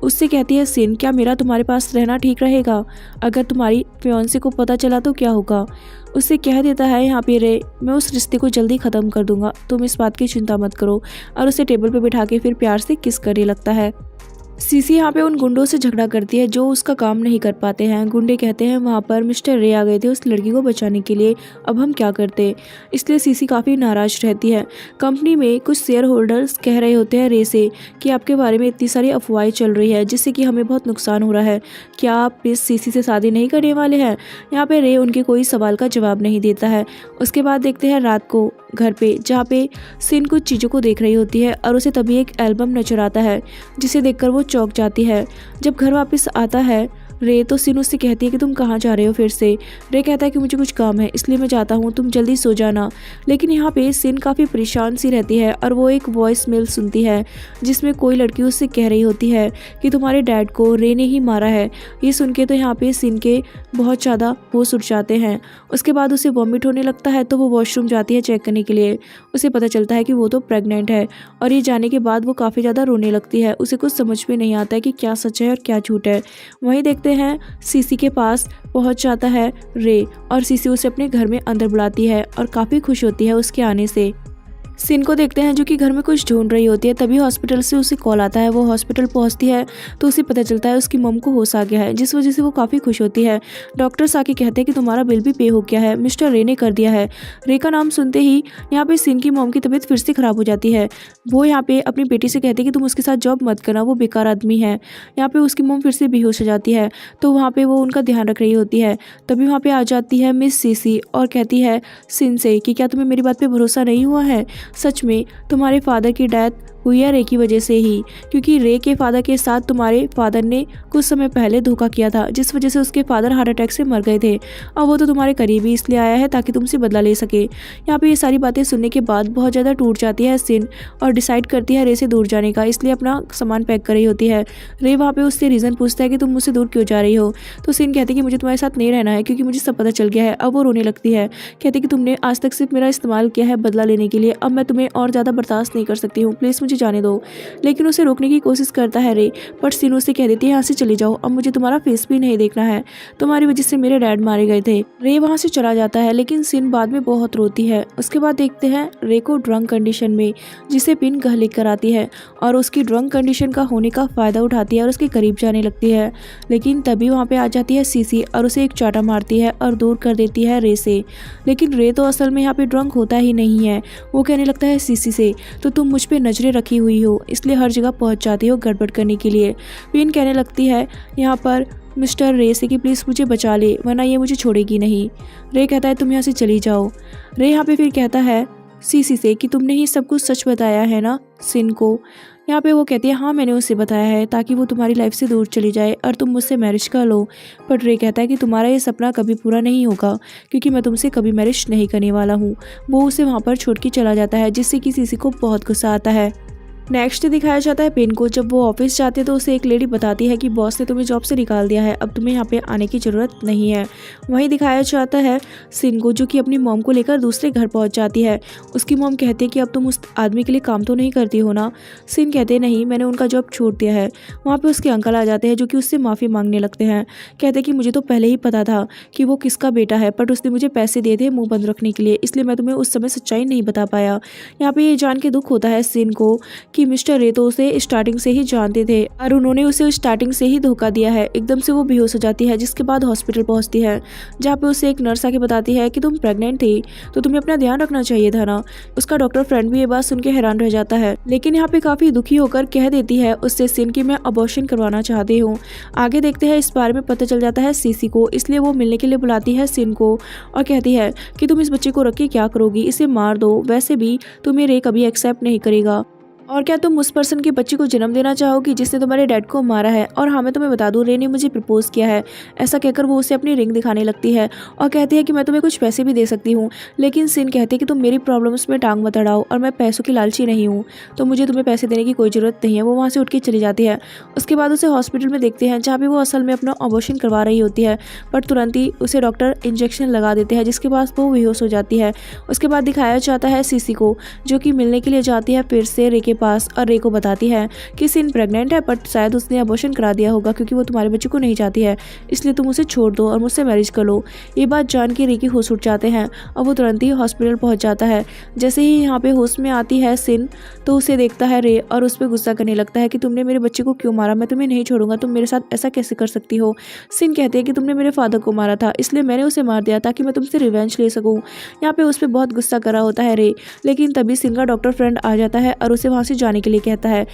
उससे कहती है सिन क्या मेरा तुम्हारे पास रहना ठीक रहेगा? अगर तुम्हारी फियांसे को पता चला तो क्या होगा? उससे कह देता है यहाँ पे रे मैं उस रिश्ते को जल्दी ख़त्म कर दूंगा, तुम इस बात की चिंता मत करो, और उसे टेबल पे बिठा के फिर प्यार से किस करने लगता है। सीसी यहाँ पे उन गुंडों से झगड़ा करती है जो उसका काम नहीं कर पाते हैं। गुंडे कहते हैं वहाँ पर मिस्टर रे आ गए थे उस लड़की को बचाने के लिए, अब हम क्या करते? इसलिए सीसी काफ़ी नाराज़ रहती है। कंपनी में कुछ शेयर होल्डर्स कह रहे होते हैं रे से कि आपके बारे में इतनी सारी अफवाहें चल रही है जिससे कि हमें बहुत नुकसान हो रहा है, क्या आप इस सीसी से शादी नहीं करने वाले हैं? यहाँ पे रे उनके कोई सवाल का जवाब नहीं देता है। उसके बाद देखते हैं रात को घर पे जहाँ पे सिन कुछ चीज़ों को देख रही होती है और उसे तभी एक एल्बम नजर आता है जिसे देखकर वो चौंक जाती है। जब घर वापस आता है रे तो सिन उससे कहती है कि तुम कहाँ जा रहे हो फिर से? रे कहता है कि मुझे कुछ काम है इसलिए मैं जाता हूँ, तुम जल्दी सो जाना। लेकिन यहाँ पे सिन काफ़ी परेशान सी रहती है और वो एक वॉइस मेल सुनती है जिसमें कोई लड़की उससे कह रही होती है कि तुम्हारे डैड को रे ने ही मारा है। ये सुन के तो यहाँ पे सिन के बहुत ज़्यादा होश उड़ जाते हैं। उसके बाद उसे वॉमिट होने लगता है तो वो वॉशरूम जाती है चेक करने के लिए। उसे पता चलता है कि वो तो प्रेग्नेंट है और ये जाने के बाद वो काफ़ी ज़्यादा रोने लगती है। उसे कुछ समझ में नहीं आता है कि क्या सच है और क्या झूठ है। वहीं देखते हैं सीसी के पास पहुंच जाता है रे और सीसी उसे अपने घर में अंदर बुलाती है और काफ़ी खुश होती है उसके आने से। सिन को देखते हैं जो कि घर में कुछ ढूंढ रही होती है। तभी हॉस्पिटल से उसे कॉल आता है। वो हॉस्पिटल पहुंचती है तो उसे पता चलता है उसकी मम को होश आ गया है, जिस वजह से वो काफ़ी खुश होती है। डॉक्टर्स आके कहते हैं कि तुम्हारा बिल भी पे हो गया है, मिस्टर रे ने कर दिया है। रे का नाम सुनते ही यहाँ पे सिन की मम की तबीयत फिर से ख़राब हो जाती है। वो यहाँ पे अपनी बेटी से कहती है कि तुम उसके साथ जॉब मत करना, वो बेकार आदमी है। यहाँ पे उसकी मम फिर से बेहोश हो जाती है तो वहाँ पे वो उनका ध्यान रख रही होती है। तभी वहाँ पे आ जाती है मिस सीसी और कहती है सिन से कि क्या तुम्हें मेरी बात पे भरोसा नहीं हुआ है? सच में तुम्हारे फादर की डेथ हुई है रे की वजह से ही, क्योंकि रे के फादर के साथ तुम्हारे फादर ने कुछ समय पहले धोखा किया था जिस वजह से उसके फादर हार्ट अटैक से मर गए थे और वो तो तुम्हारे करीब ही इसलिए आया है ताकि तुमसे बदला ले सके। यहाँ पे ये सारी बातें सुनने के बाद बहुत ज़्यादा टूट जाती है सिन और डिसाइड करती है रे से दूर जाने का, इसलिए अपना सामान पैक कर रही होती है। रे वहाँ पे उससे रीज़न पूछता है कि तुम मुझसे दूर क्यों जा रही हो? तो सिन कहती है कि मुझे तुम्हारे साथ नहीं रहना है क्योंकि मुझे सब पता चल गया है। अब वो रोने लगती है, कहती कि तुमने आज तक सिर्फ मेरा इस्तेमाल किया है बदला लेने के लिए, अब मैं तुम्हें और ज़्यादा बर्दाश्त नहीं कर सकती हूँ, प्लीज़ मुझे जाने दो। लेकिन उसे रोकने की कोशिश करता है रे, बट सिन उसे कह देती है यहाँ से चले जाओ, अब मुझे तुम्हारा फेस भी नहीं देखना है, तुम्हारी वजह से मेरे डैड मारे गए थे। रे वहाँ से चला जाता है लेकिन सिन बाद में बहुत रोती है। उसके बाद देखते हैं रे को ड्रंक कंडीशन में, जिसे पिन घर लेकर आती है और उसकी ड्रंक कंडीशन का होने का फ़ायदा उठाती है और उसके करीब जाने लगती है। लेकिन तभी वहाँ पे आ जाती है सीसी और उसे एक चाटा मारती है और दूर कर देती है रे से। लेकिन रे तो असल में यहाँ पे ड्रंक होता ही नहीं है। वो कहने लगता है सीसी से तो तुम मुझ पर नजरें रखी हुई हो, इसलिए हर जगह पहुंच जाती हो गड़बड़ करने के लिए। पिन कहने लगती है यहाँ पर मिस्टर रे से कि प्लीज़ मुझे बचा ले, वरना ये मुझे छोड़ेगी नहीं। रे कहता है तुम यहाँ से चली जाओ। रे यहाँ पे फिर कहता है सीसी से कि तुमने ही सब कुछ सच बताया है ना सिन को। यहाँ पे वो कहती है हाँ मैंने उसे बताया है ताकि वो तुम्हारी लाइफ से दूर चली जाए और तुम मुझसे मैरिज कर लो। पर रे कहता है कि तुम्हारा ये सपना कभी पूरा नहीं होगा क्योंकि मैं तुमसे कभी मैरिज नहीं करने वाला हूँ। वो उसे वहाँ पर छोड़ के चला जाता है, जिससे कि सीसी को बहुत गुस्सा आता है। नेक्स्ट दिखाया जाता है पेन को। जब वो ऑफिस जाते तो उसे एक लेडी बताती है कि बॉस ने तुम्हें जॉब से निकाल दिया है, अब तुम्हें यहाँ पे आने की ज़रूरत नहीं है। वहीं दिखाया जाता है सिन को, जो कि अपनी मॉम को लेकर दूसरे घर पहुँच जाती है। उसकी मॉम कहती है कि अब तुम उस आदमी के लिए काम तो नहीं करती हो ना। सिन कहते हैं नहीं, मैंने उनका जॉब छोड़ दिया है। वहाँ पर उसके अंकल आ जाते हैं जो कि उससे माफ़ी मांगने लगते हैं। कहते हैं कि मुझे तो पहले ही पता था कि वो किसका बेटा है, बट उसने मुझे पैसे दिए थे मुँह बंद रखने के लिए, इसलिए मैं तुम्हें उस समय सच्चाई नहीं बता पाया। यहाँ पे ये जान के दुख होता है सिन को कि मिस्टर रे तो उसे स्टार्टिंग से ही जानते थे और उन्होंने उसे स्टार्टिंग से ही धोखा दिया है। एकदम से वो बेहोश हो जाती है, जिसके बाद हॉस्पिटल पहुंचती है, जहाँ पे उसे एक नर्स आके बताती है कि तुम प्रेग्नेंट थी तो तुम्हें अपना ध्यान रखना चाहिए था ना। उसका डॉक्टर फ्रेंड भी ये बात सुन के हैरान रह जाता है, लेकिन यहाँ पे काफी दुखी होकर कह देती है उससे सिन की मैं अबॉर्शन करवाना चाहती हूँ। आगे देखते हैं इस बारे में पता चल जाता है सीसी को, इसलिए वो मिलने के लिए बुलाती है सिन को और कहती है कि तुम इस बच्चे को रख के क्या करोगी, इसे मार दो, वैसे भी तुम्हें रे कभी एक्सेप्ट नहीं करेगा। और क्या तुम उस पर्सन के बच्चे को जन्म देना चाहोगी जिसने तुम्हारे डैड को मारा है। और हाँ मैं तुम्हें बता दूं, रे ने मुझे प्रपोज किया है। ऐसा कहकर वो उसे अपनी रिंग दिखाने लगती है और कहती है कि मैं तुम्हें कुछ पैसे भी दे सकती हूँ, लेकिन सिन कहती है कि तुम मेरी प्रॉब्लम्स में टांग मत अड़ाओ और मैं पैसों की लालची नहीं हूँ, तो मुझे तुम्हें पैसे देने की कोई ज़रूरत नहीं है। वो वहाँ से उठ के चली जाती है। उसके बाद उसे हॉस्पिटल में देखते हैं, जहाँ पे वो असल में अपना अबॉर्शन करवा रही होती है, बट तुरंत ही उसे डॉक्टर इंजेक्शन लगा देते हैं, जिसके बाद वो बेहोश हो जाती है। उसके बाद दिखाया जाता है सीसी को, जो कि मिलने के लिए जाती है फिर से रे के पास और रे को बताती है कि सिन प्रेग्नेंट है, बट शायद उसने अबॉर्शन करा दिया होगा क्योंकि वो तुम्हारे बच्चे को नहीं चाहती है, इसलिए तुम उसे छोड़ दो और मुझसे मैरिज कर लो। ये बात जान के रे की होश उठ जाते हैं और वो तुरंत ही हॉस्पिटल पहुंच जाता है। जैसे ही यहाँ पे होश में आती है सिन, तो उसे देखता है रे और उस पर गुस्सा करने लगता है कि तुमने मेरे बच्चे को क्यों मारा, मैं तुम्हें नहीं छोड़ूंगा, तुम मेरे साथ ऐसा कैसे कर सकती हो। सिन कहते हैं कि तुमने मेरे फादर को मारा था, इसलिए मैंने उसे मार दिया ताकि मैं तुमसे रिवेंज ले सकूं। यहाँ पे उस पर बहुत गुस्सा कर रहा होता है रे, लेकिन तभी सिन का डॉक्टर फ्रेंड आ जाता है और उसे वहाँ से जाने के लिए कहता है।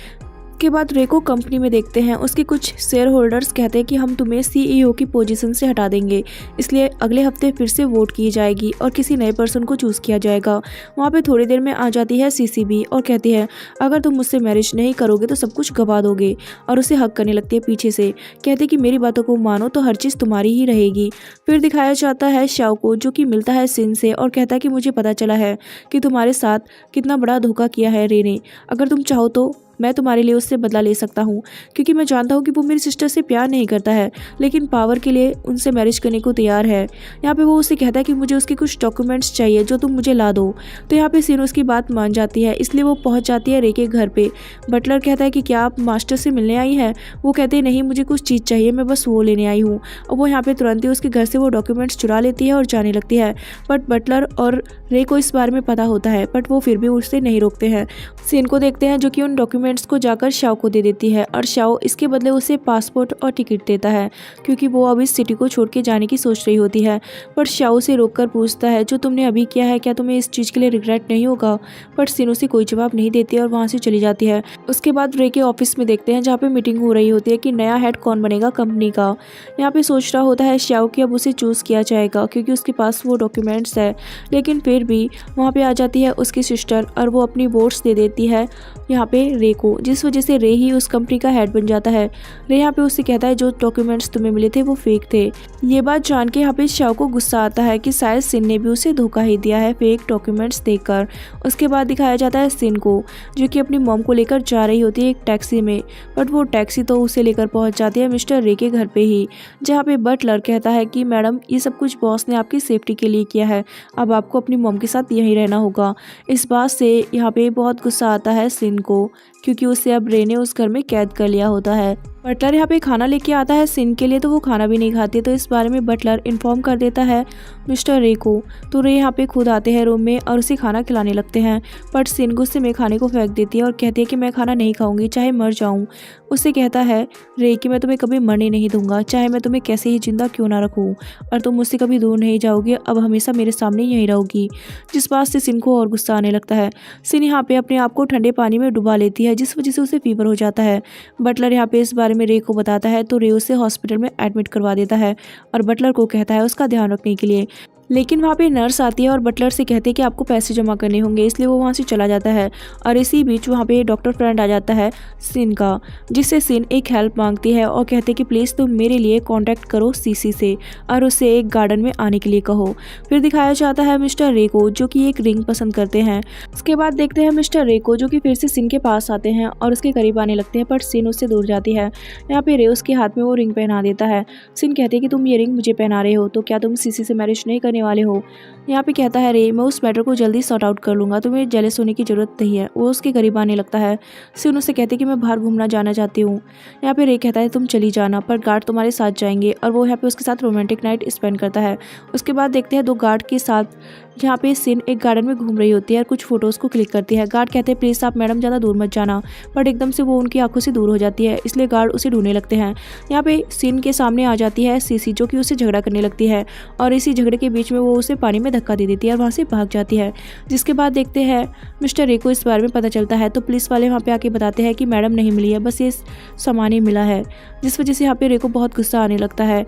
के बाद रे को कंपनी में देखते हैं। उसके कुछ शेयर होल्डर्स कहते हैं कि हम तुम्हें सीईओ की पोजीशन से हटा देंगे, इसलिए अगले हफ्ते फिर से वोट की जाएगी और किसी नए पर्सन को चूज़ किया जाएगा। वहाँ पे थोड़ी देर में आ जाती है सीसीबी और कहती है अगर तुम मुझसे मैरिज नहीं करोगे तो सब कुछ गवा दोगे, और उसे हक करने लगती है पीछे से। कहते कि मेरी बातों को मानो तो हर चीज़ तुम्हारी ही रहेगी। फिर दिखाया जाता है शाओ को, जो कि मिलता है सिन से और कहता है कि मुझे पता चला है कि तुम्हारे साथ कितना बड़ा धोखा किया है रे ने। अगर तुम चाहो तो मैं तुम्हारे लिए उससे बदला ले सकता हूँ, क्योंकि मैं जानता हूँ कि वो मेरी सिस्टर से प्यार नहीं करता है, लेकिन पावर के लिए उनसे मैरिज करने को तैयार है। यहाँ पे वो उससे कहता है कि मुझे उसके कुछ डॉक्यूमेंट्स चाहिए जो तुम मुझे ला दो। तो यहाँ पे सिन उसकी बात मान जाती है, इसलिए वो पहुँच जाती है रे के घर पे। बटलर कहता है कि क्या आप मास्टर से मिलने आई है। वो कहते हैं नहीं, मुझे कुछ चीज़ चाहिए, मैं बस वो लेने आई हूँ। और वो यहाँ पे तुरंत ही उसके घर से वो डॉक्यूमेंट्स चुरा लेती है और जाने लगती है। बट बटलर और रे को इस बारे में पता होता है, बट वो फिर भी उससे नहीं रोकते हैं। सिन को देखते हैं, जो कि उन डॉक्यूमेंट्स को जाकर शाओ को दे देती है और शाओ इसके बदले उसे पासपोर्ट और टिकट देता है, क्योंकि वो अब इस सिटी को छोड़ के जाने की सोच रही होती है। पर शाओ से रोककर पूछता है जो तुमने अभी किया है क्या तुम्हें इस चीज़ के लिए रिग्रेट नहीं होगा। बट सिन उसे कोई जवाब नहीं देती और वहाँ से चली जाती है। उसके बाद रे के ऑफिस में देखते हैं, जहाँ पे मीटिंग हो रही होती है कि नया हेड कौन बनेगा कंपनी का। यहाँ पे सोच रहा होता है शाओ कि अब उसे चूज़ किया जाएगा क्योंकि उसके पास वो डॉक्यूमेंट्स है, लेकिन फिर भी वहाँ पे आ जाती है उसकी सिस्टर और वो अपनी वोट्स दे देती है यहाँ पे रे को, जिस वजह से रे ही उस कंपनी का हेड बन जाता है। रे यहाँ पे उससे कहता है जो डॉक्यूमेंट्स तुम्हें मिले थे वो फेक थे। ये बात जान के यहाँ पे शाओ को गुस्सा आता है कि शायद सिन ने भी उसे धोखा ही दिया है फेक डॉक्यूमेंट्स देकर। उसके बाद दिखाया जाता है सिन को, जो कि अपनी मॉम को लेकर जा रही होती है एक टैक्सी में, बट वो टैक्सी तो उसे लेकर पहुँच जाती है मिस्टर रे के घर पे ही, जहाँ पे बटलर कहता है कि मैडम ये सब कुछ बॉस ने आपकी सेफ्टी के लिए किया है, अब आपको अपनी मॉम के साथ यहीं रहना होगा। इस बात से यहाँ पे बहुत गुस्सा आता है सिन को, क्योंकि उसे अब रे ने उस घर में कैद कर लिया होता है। बटलर यहाँ पे खाना लेके आता है सिन के लिए, तो वो खाना भी नहीं खाती। तो इस बारे में बटलर इन्फॉर्म कर देता है मिस्टर रे को। तो रे यहाँ पे खुद आते हैं रूम में और उसे खाना खिलाने लगते हैं, बट सिन गुस्से में खाने को फेंक देती है और कहती है कि मैं खाना नहीं खाऊंगी चाहे मर जाऊं। उससे कहता है रे कि मैं तुम्हें कभी मरने नहीं दूंगा, चाहे मैं तुम्हें कैसे ही जिंदा क्यों ना रखूं, और तुम मुझसे कभी दूर नहीं जाओगी, अब हमेशा मेरे सामने यहीं रहोगी। जिस बात से सिन को और गुस्सा आने लगता है। सिन यहाँ पे अपने आप को ठंडे पानी में डुबा लेती है, जिस वजह से उसे फीवर हो जाता है। बटलर यहाँ पे इस बारे में रे को बताता है, तो रे उसे हॉस्पिटल में एडमिट करवा देता है और बटलर को कहता है उसका ध्यान रखने के लिए। लेकिन वहाँ पे नर्स आती है और बटलर से कहते हैं कि आपको पैसे जमा करने होंगे, इसलिए वो वहाँ से चला जाता है। और इसी बीच वहाँ पे डॉक्टर फ्रेंड आ जाता है सिन का, जिससे सिन एक हेल्प मांगती है और कहते हैं कि प्लीज़ तुम मेरे लिए कांटेक्ट करो सीसी से और उससे एक गार्डन में आने के लिए कहो। फिर दिखाया जाता है मिस्टर रे को, जो कि एक रिंग पसंद करते हैं। उसके बाद देखते हैं मिस्टर रे को, जो कि फिर से सिन के पास आते हैं और उसके करीब आने लगते हैं, पर सिन उससे दूर जाती है। यहाँ पे रे उसके हाथ में वो रिंग पहना देता है। सिन कहती है कि तुम ये रिंग मुझे पहना रहे हो तो क्या तुम सीसी से मैरिज नहीं करने वाले हो। यहाँ पे कहता है रे मैं उस मैटर को जल्दी सॉर्ट आउट कर लूंगा, तुम्हें जेलस होने की जरूरत नहीं है। वो उसके करीब आने लगता है। सिन उससे कहते कि मैं बाहर घूमना जाना चाहती हूँ। यहाँ पे रे कहता है तुम चली जाना, पर गार्ड तुम्हारे साथ जाएंगे, और वो यहाँ पे उसके साथ रोमांटिक नाइट स्पेंड करता है। उसके बाद देखते हैं दो गार्ड के साथ यहाँ पे सिन एक गार्डन में घूम रही होती है और कुछ फोटोज़ को क्लिक करती है। गार्ड कहते हैं प्लीज़ आप मैडम ज़्यादा दूर मत जाना, बट एकदम से वो उनकी आंखों से दूर हो जाती है, इसलिए गार्ड उसे ढूंढने लगते हैं। यहाँ पे सिन के सामने आ जाती है सीसी, जो कि उससे झगड़ा करने लगती है और इसी झगड़े के बीच में वो उसे पानी में धक्का दे देती है और वहाँ से भाग जाती है। जिसके बाद देखते हैं मिस्टर रे को इस बारे में पता चलता है, तो पुलिस वाले वहाँ पे आके बताते हैं कि मैडम नहीं मिली है, बस ये सामान ही मिला है। जिस वजह से यहाँ पे रे को बहुत गुस्सा आने लगता है।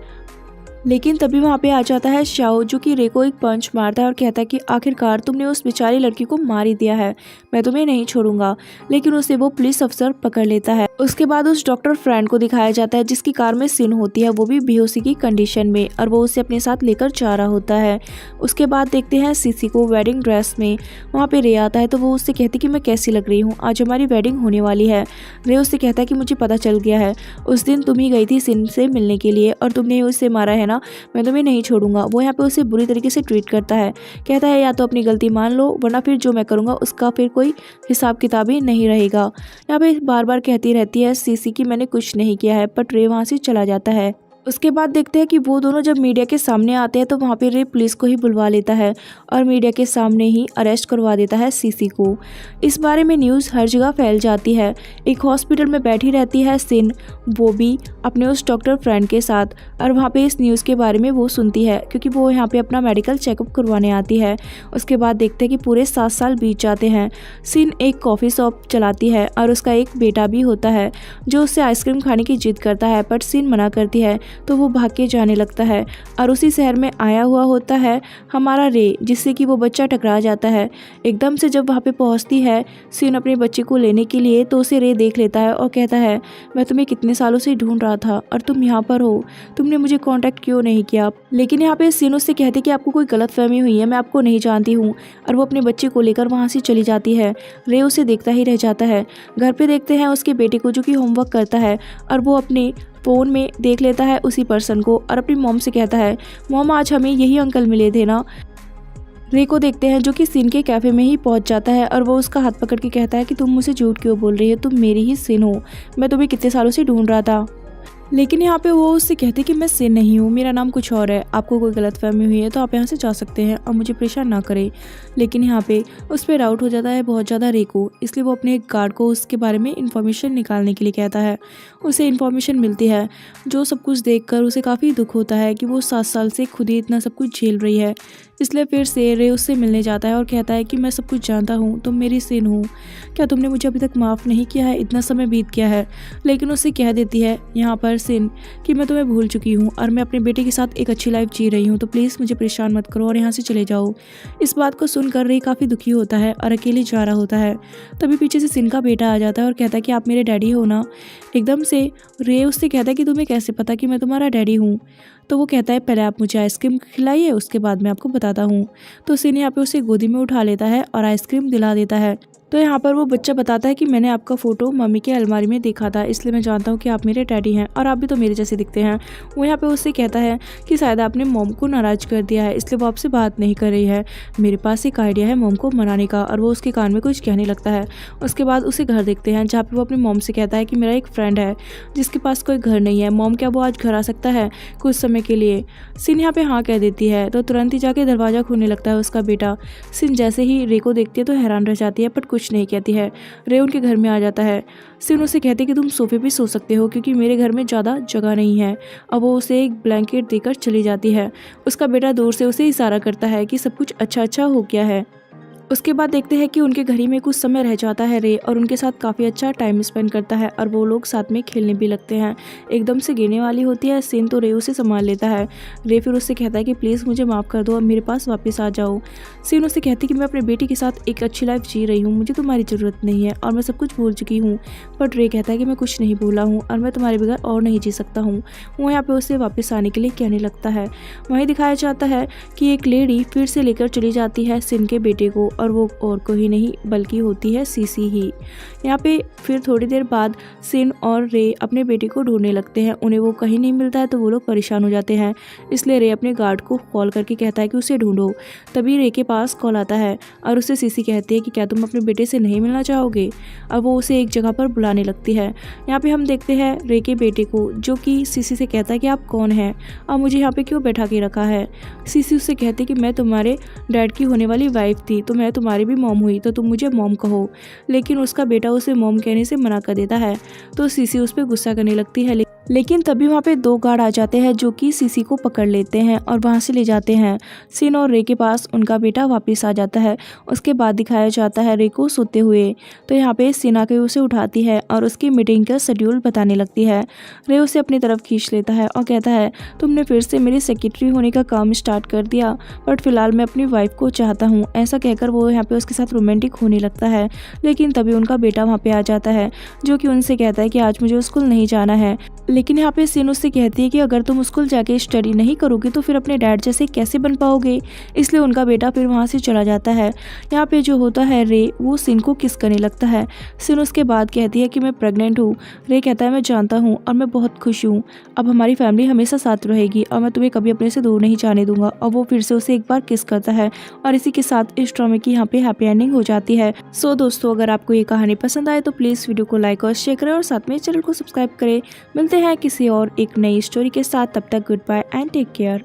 लेकिन तभी वहाँ पे आ जाता है शाओ, जो कि रे को एक पंच मारता है और कहता है कि आखिरकार तुमने उस बेचारी लड़की को मार ही दिया है, मैं तुम्हें नहीं छोड़ूंगा। लेकिन उसे वो पुलिस अफसर पकड़ लेता है। उसके बाद उस डॉक्टर फ्रेंड को दिखाया जाता है, जिसकी कार में सिन होती है, वो भी बेहोशी की कंडीशन में, और वो उसे अपने साथ लेकर जा रहा होता है। उसके बाद देखते हैं सीसी को वेडिंग ड्रेस में। वहाँ पे रे आता है, तो वो उससे कहती कि मैं कैसी लग रही हूँ, आज हमारी वेडिंग होने वाली है। रे उससे कहता है कि मुझे पता चल गया है, उस दिन तुम ही गई थी सिन से मिलने के लिए और तुमने उसे मारा है ना, मैं तुम्हें नहीं छोड़ूंगा। वो यहाँ पे उसे बुरी तरीके से ट्रीट करता है। कहता है या तो अपनी गलती मान लो, वरना फिर जो मैं करूँगा उसका फिर कोई हिसाब किताब ही नहीं रहेगा। यहाँ पे बार बार कहती रहती है सीसी कि मैंने कुछ नहीं किया है, पर रे वहाँ से चला जाता है। उसके बाद देखते हैं कि वो दोनों जब मीडिया के सामने आते हैं, तो वहाँ पे रे पुलिस को ही बुलवा लेता है और मीडिया के सामने ही अरेस्ट करवा देता है सीसी को। इस बारे में न्यूज़ हर जगह फैल जाती है। एक हॉस्पिटल में बैठी रहती है सिन, वो भी अपने उस डॉक्टर फ्रेंड के साथ, और वहाँ पे इस न्यूज़ के बारे में वो सुनती है, क्योंकि वो यहाँ पे अपना मेडिकल चेकअप करवाने आती है। उसके बाद देखते हैं कि पूरे 7 साल बीत जाते हैं। सिन एक कॉफ़ी शॉप चलाती है और उसका एक बेटा भी होता है, जो उससे आइसक्रीम खाने की जिद करता है, बट सिन मना करती है, तो वो भाग के जाने लगता है। और उसी शहर में आया हुआ होता है हमारा रे, जिससे कि वो बच्चा टकरा जाता है। एकदम से जब वहाँ पे पहुँचती है सिन अपने बच्चे को लेने के लिए, तो उसे रे देख लेता है और कहता है मैं तुम्हें कितने सालों से ढूंढ रहा था और तुम यहाँ पर हो, तुमने मुझे कांटेक्ट क्यों नहीं किया। लेकिन यहाँ पे सिन उससे कहती कि आपको कोई गलतफहमी हुई है, मैं आपको नहीं जानती हूँ, और वो अपने बच्चे को लेकर वहाँ से चली जाती है। रे उसे देखता ही रह जाता है। घर पे देखते हैं उसके बेटे को, जो कि होमवर्क करता है, और वो अपने फ़ोन में देख लेता है उसी पर्सन को और अपनी मॉम से कहता है मॉम आज हमें यही अंकल मिले थे ना। रे को देखते हैं, जो कि सिन के कैफ़े में ही पहुंच जाता है और वो उसका हाथ पकड़ के कहता है कि तुम मुझे झूठ क्यों बोल रही हो, तुम मेरी ही सिन हो, मैं तुम्हें कितने सालों से ढूंढ रहा था। लेकिन यहाँ पे वो उससे कहते कि मैं सिन नहीं हूँ, मेरा नाम कुछ और है, आपको कोई गलतफहमी हुई है तो आप यहाँ से जा सकते हैं और मुझे परेशान ना करें। लेकिन यहाँ पे उस पर डाउट हो जाता है बहुत ज़्यादा रे को, इसलिए वो अपने गार्ड को उसके बारे में इन्फॉर्मेशन निकालने के लिए कहता है। उसे इन्फॉर्मेशन मिलती है, जो सब कुछ देखकर उसे काफ़ी दुख होता है कि वो 7 साल से खुद ही इतना सब कुछ झेल रही है। इसलिए फिर से रे उससे मिलने जाता है और कहता है कि मैं सब कुछ जानता हूँ, तुम मेरी सिन हो, क्या तुमने मुझे अभी तक माफ़ नहीं किया है, इतना समय बीत गया है। लेकिन उससे कह देती है यहाँ पर सिन कि मैं तुम्हें भूल चुकी हूँ और मैं अपने बेटे के साथ एक अच्छी लाइफ जी रही हूँ, तो प्लीज़ मुझे परेशान मत करो और यहाँ से चले जाओ। इस बात को सुनकर रे काफ़ी दुखी होता है और अकेले जा रहा होता है। तभी पीछे से सिन का बेटा आ जाता है और कहता है कि आप मेरे डैडी हो ना। एकदम से रे उससे कहता है कि तुम्हें कैसे पता कि मैं तुम्हारा डैडी हूँ। तो वो कहता है पहले आप मुझे आइसक्रीम खिलाइए, उसके बाद मैं आपको बताता हूँ। तो सिन यहाँ पे उसे गोदी में उठा लेता है और आइसक्रीम दिला देता है। तो यहाँ पर वो बच्चा बताता है कि मैंने आपका फ़ोटो मम्मी के अलमारी में देखा था, इसलिए मैं जानता हूँ कि आप मेरे डैडी हैं और आप भी तो मेरे जैसे दिखते हैं। वो यहाँ पे उससे कहता है कि शायद आपने मॉम को नाराज़ कर दिया है, इसलिए वो आपसे बात नहीं कर रही है। मेरे पास एक आइडिया है मॉम को मनाने का, और वो उसके कान में कुछ कहने लगता है। उसके बाद उसे घर देखते हैं जहाँ पर वो अपनी मॉम से कहता है कि मेरा एक फ्रेंड है जिसके पास कोई घर नहीं है, मॉम क्या वो आज घर आ सकता है कुछ समय के लिए। सिन यहाँ पे हाँ कह देती है तो तुरंत ही जाके दरवाज़ा खोलने लगता है उसका बेटा। सिन जैसे ही रे को देखती है तो हैरान रह जाती है, बट कुछ नहीं कहती है। रे उनके घर में आ जाता है। सिन उसे कहती है कि तुम सोफे पे सो सकते हो क्योंकि मेरे घर में ज़्यादा जगह नहीं है। अब वो उसे एक ब्लैंकेट देकर चली जाती है। उसका बेटा दूर से उसे इशारा करता है कि सब कुछ अच्छा अच्छा हो गया है। उसके बाद देखते हैं कि उनके घर ही में कुछ समय रह जाता है रे, और उनके साथ काफ़ी अच्छा टाइम स्पेंड करता है और वो लोग साथ में खेलने भी लगते हैं। एकदम से गिरने वाली होती है सिन तो रे उसे संभाल लेता है। रे फिर उससे कहता है कि प्लीज़ मुझे माफ़ कर दो, अब मेरे पास वापस आ जाओ। सिन उससे कहती है कि मैं अपने बेटी के साथ एक अच्छी लाइफ जी रही हूँ, मुझे तुम्हारी ज़रूरत नहीं है और मैं सब कुछ भूल चुकी हूँ। बट रे कहता है कि मैं कुछ नहीं भूला हूँ और मैं तुम्हारे बगैर और नहीं जी सकता हूँ। वो यहाँ पर उसे वापस आने के लिए कहने लगता है। वहीं दिखाया जाता है कि एक लेडी फिर से लेकर चली जाती है सिन के बेटे को, और वो और ही नहीं बल्कि होती है सीसी ही। यहाँ पे फिर थोड़ी देर बाद सिन और रे अपने बेटे को ढूंढने लगते हैं। उन्हें वो कहीं नहीं मिलता है तो वो लोग परेशान हो जाते हैं, इसलिए रे अपने गार्ड को कॉल करके कहता है कि उसे ढूंढो। तभी रे के पास कॉल आता है और उसे सीसी कहती है कि क्या तुम अपने बेटे से नहीं मिलना चाहोगे। अब वो उसे एक जगह पर बुलाने लगती है। यहाँ पे हम देखते हैं रे के बेटे को जो कि सीसी से कहता है कि आप कौन हैं और मुझे यहाँ पे क्यों बैठा के रखा है। सीसी उससे कहती है कि मैं तुम्हारे डैड की होने वाली वाइफ थी तो मैं तुम्हारी भी मॉम हुई तो तुम मुझे मॉम कहो। लेकिन उसका बेटा उसे मॉम कहने से मना कर देता है तो सीसी उस पर गुस्सा करने लगती है। लेकिन तभी वहाँ पे दो गार्ड आ जाते हैं जो कि सीसी को पकड़ लेते हैं और वहाँ से ले जाते हैं। सिन और रे के पास उनका बेटा वापस आ जाता है। उसके बाद दिखाया जाता है रे को सोते हुए। तो यहाँ पे सिन आके उसे उठाती है और उसकी मीटिंग का शेड्यूल बताने लगती है। रे उसे अपनी तरफ खींच लेता है और कहता है तुमने फिर से मेरी सेक्रेटरी होने का काम स्टार्ट कर दिया, बट फिलहाल मैं अपनी वाइफ को चाहता हूँ। ऐसा कहकर वो यहाँ पे उसके साथ रोमांटिक होने लगता है। लेकिन तभी उनका बेटा वहाँ पे आ जाता है जो कि उनसे कहता है कि आज मुझे स्कूल नहीं जाना है। लेकिन यहाँ पे सिन उससे कहती है कि अगर तुम स्कूल जाके स्टडी नहीं करोगे तो फिर अपने डैड जैसे कैसे बन पाओगे। इसलिए उनका बेटा फिर वहाँ से चला जाता है। यहाँ पे जो होता है रे वो सिन को किस करने लगता है। सिन उसके बाद कहती है कि मैं प्रेग्नेंट हूँ। रे कहता है मैं जानता हूँ और मैं बहुत खुश हूँ, अब हमारी फैमिली हमेशा साथ रहेगी और मैं तुम्हें कभी अपने से दूर नहीं जाने दूंगा। और वो फिर से उसे एक बार किस करता है और इसी के साथ इस ड्रामे की यहाँ पे हैप्पी एंडिंग हो जाती है। सो दोस्तों, अगर आपको ये कहानी पसंद आए तो प्लीज़ वीडियो को लाइक और शेयर करें और साथ में चैनल को सब्सक्राइब करें। मिलते हैं किसी और एक नई स्टोरी के साथ, तब तक good bye and take care.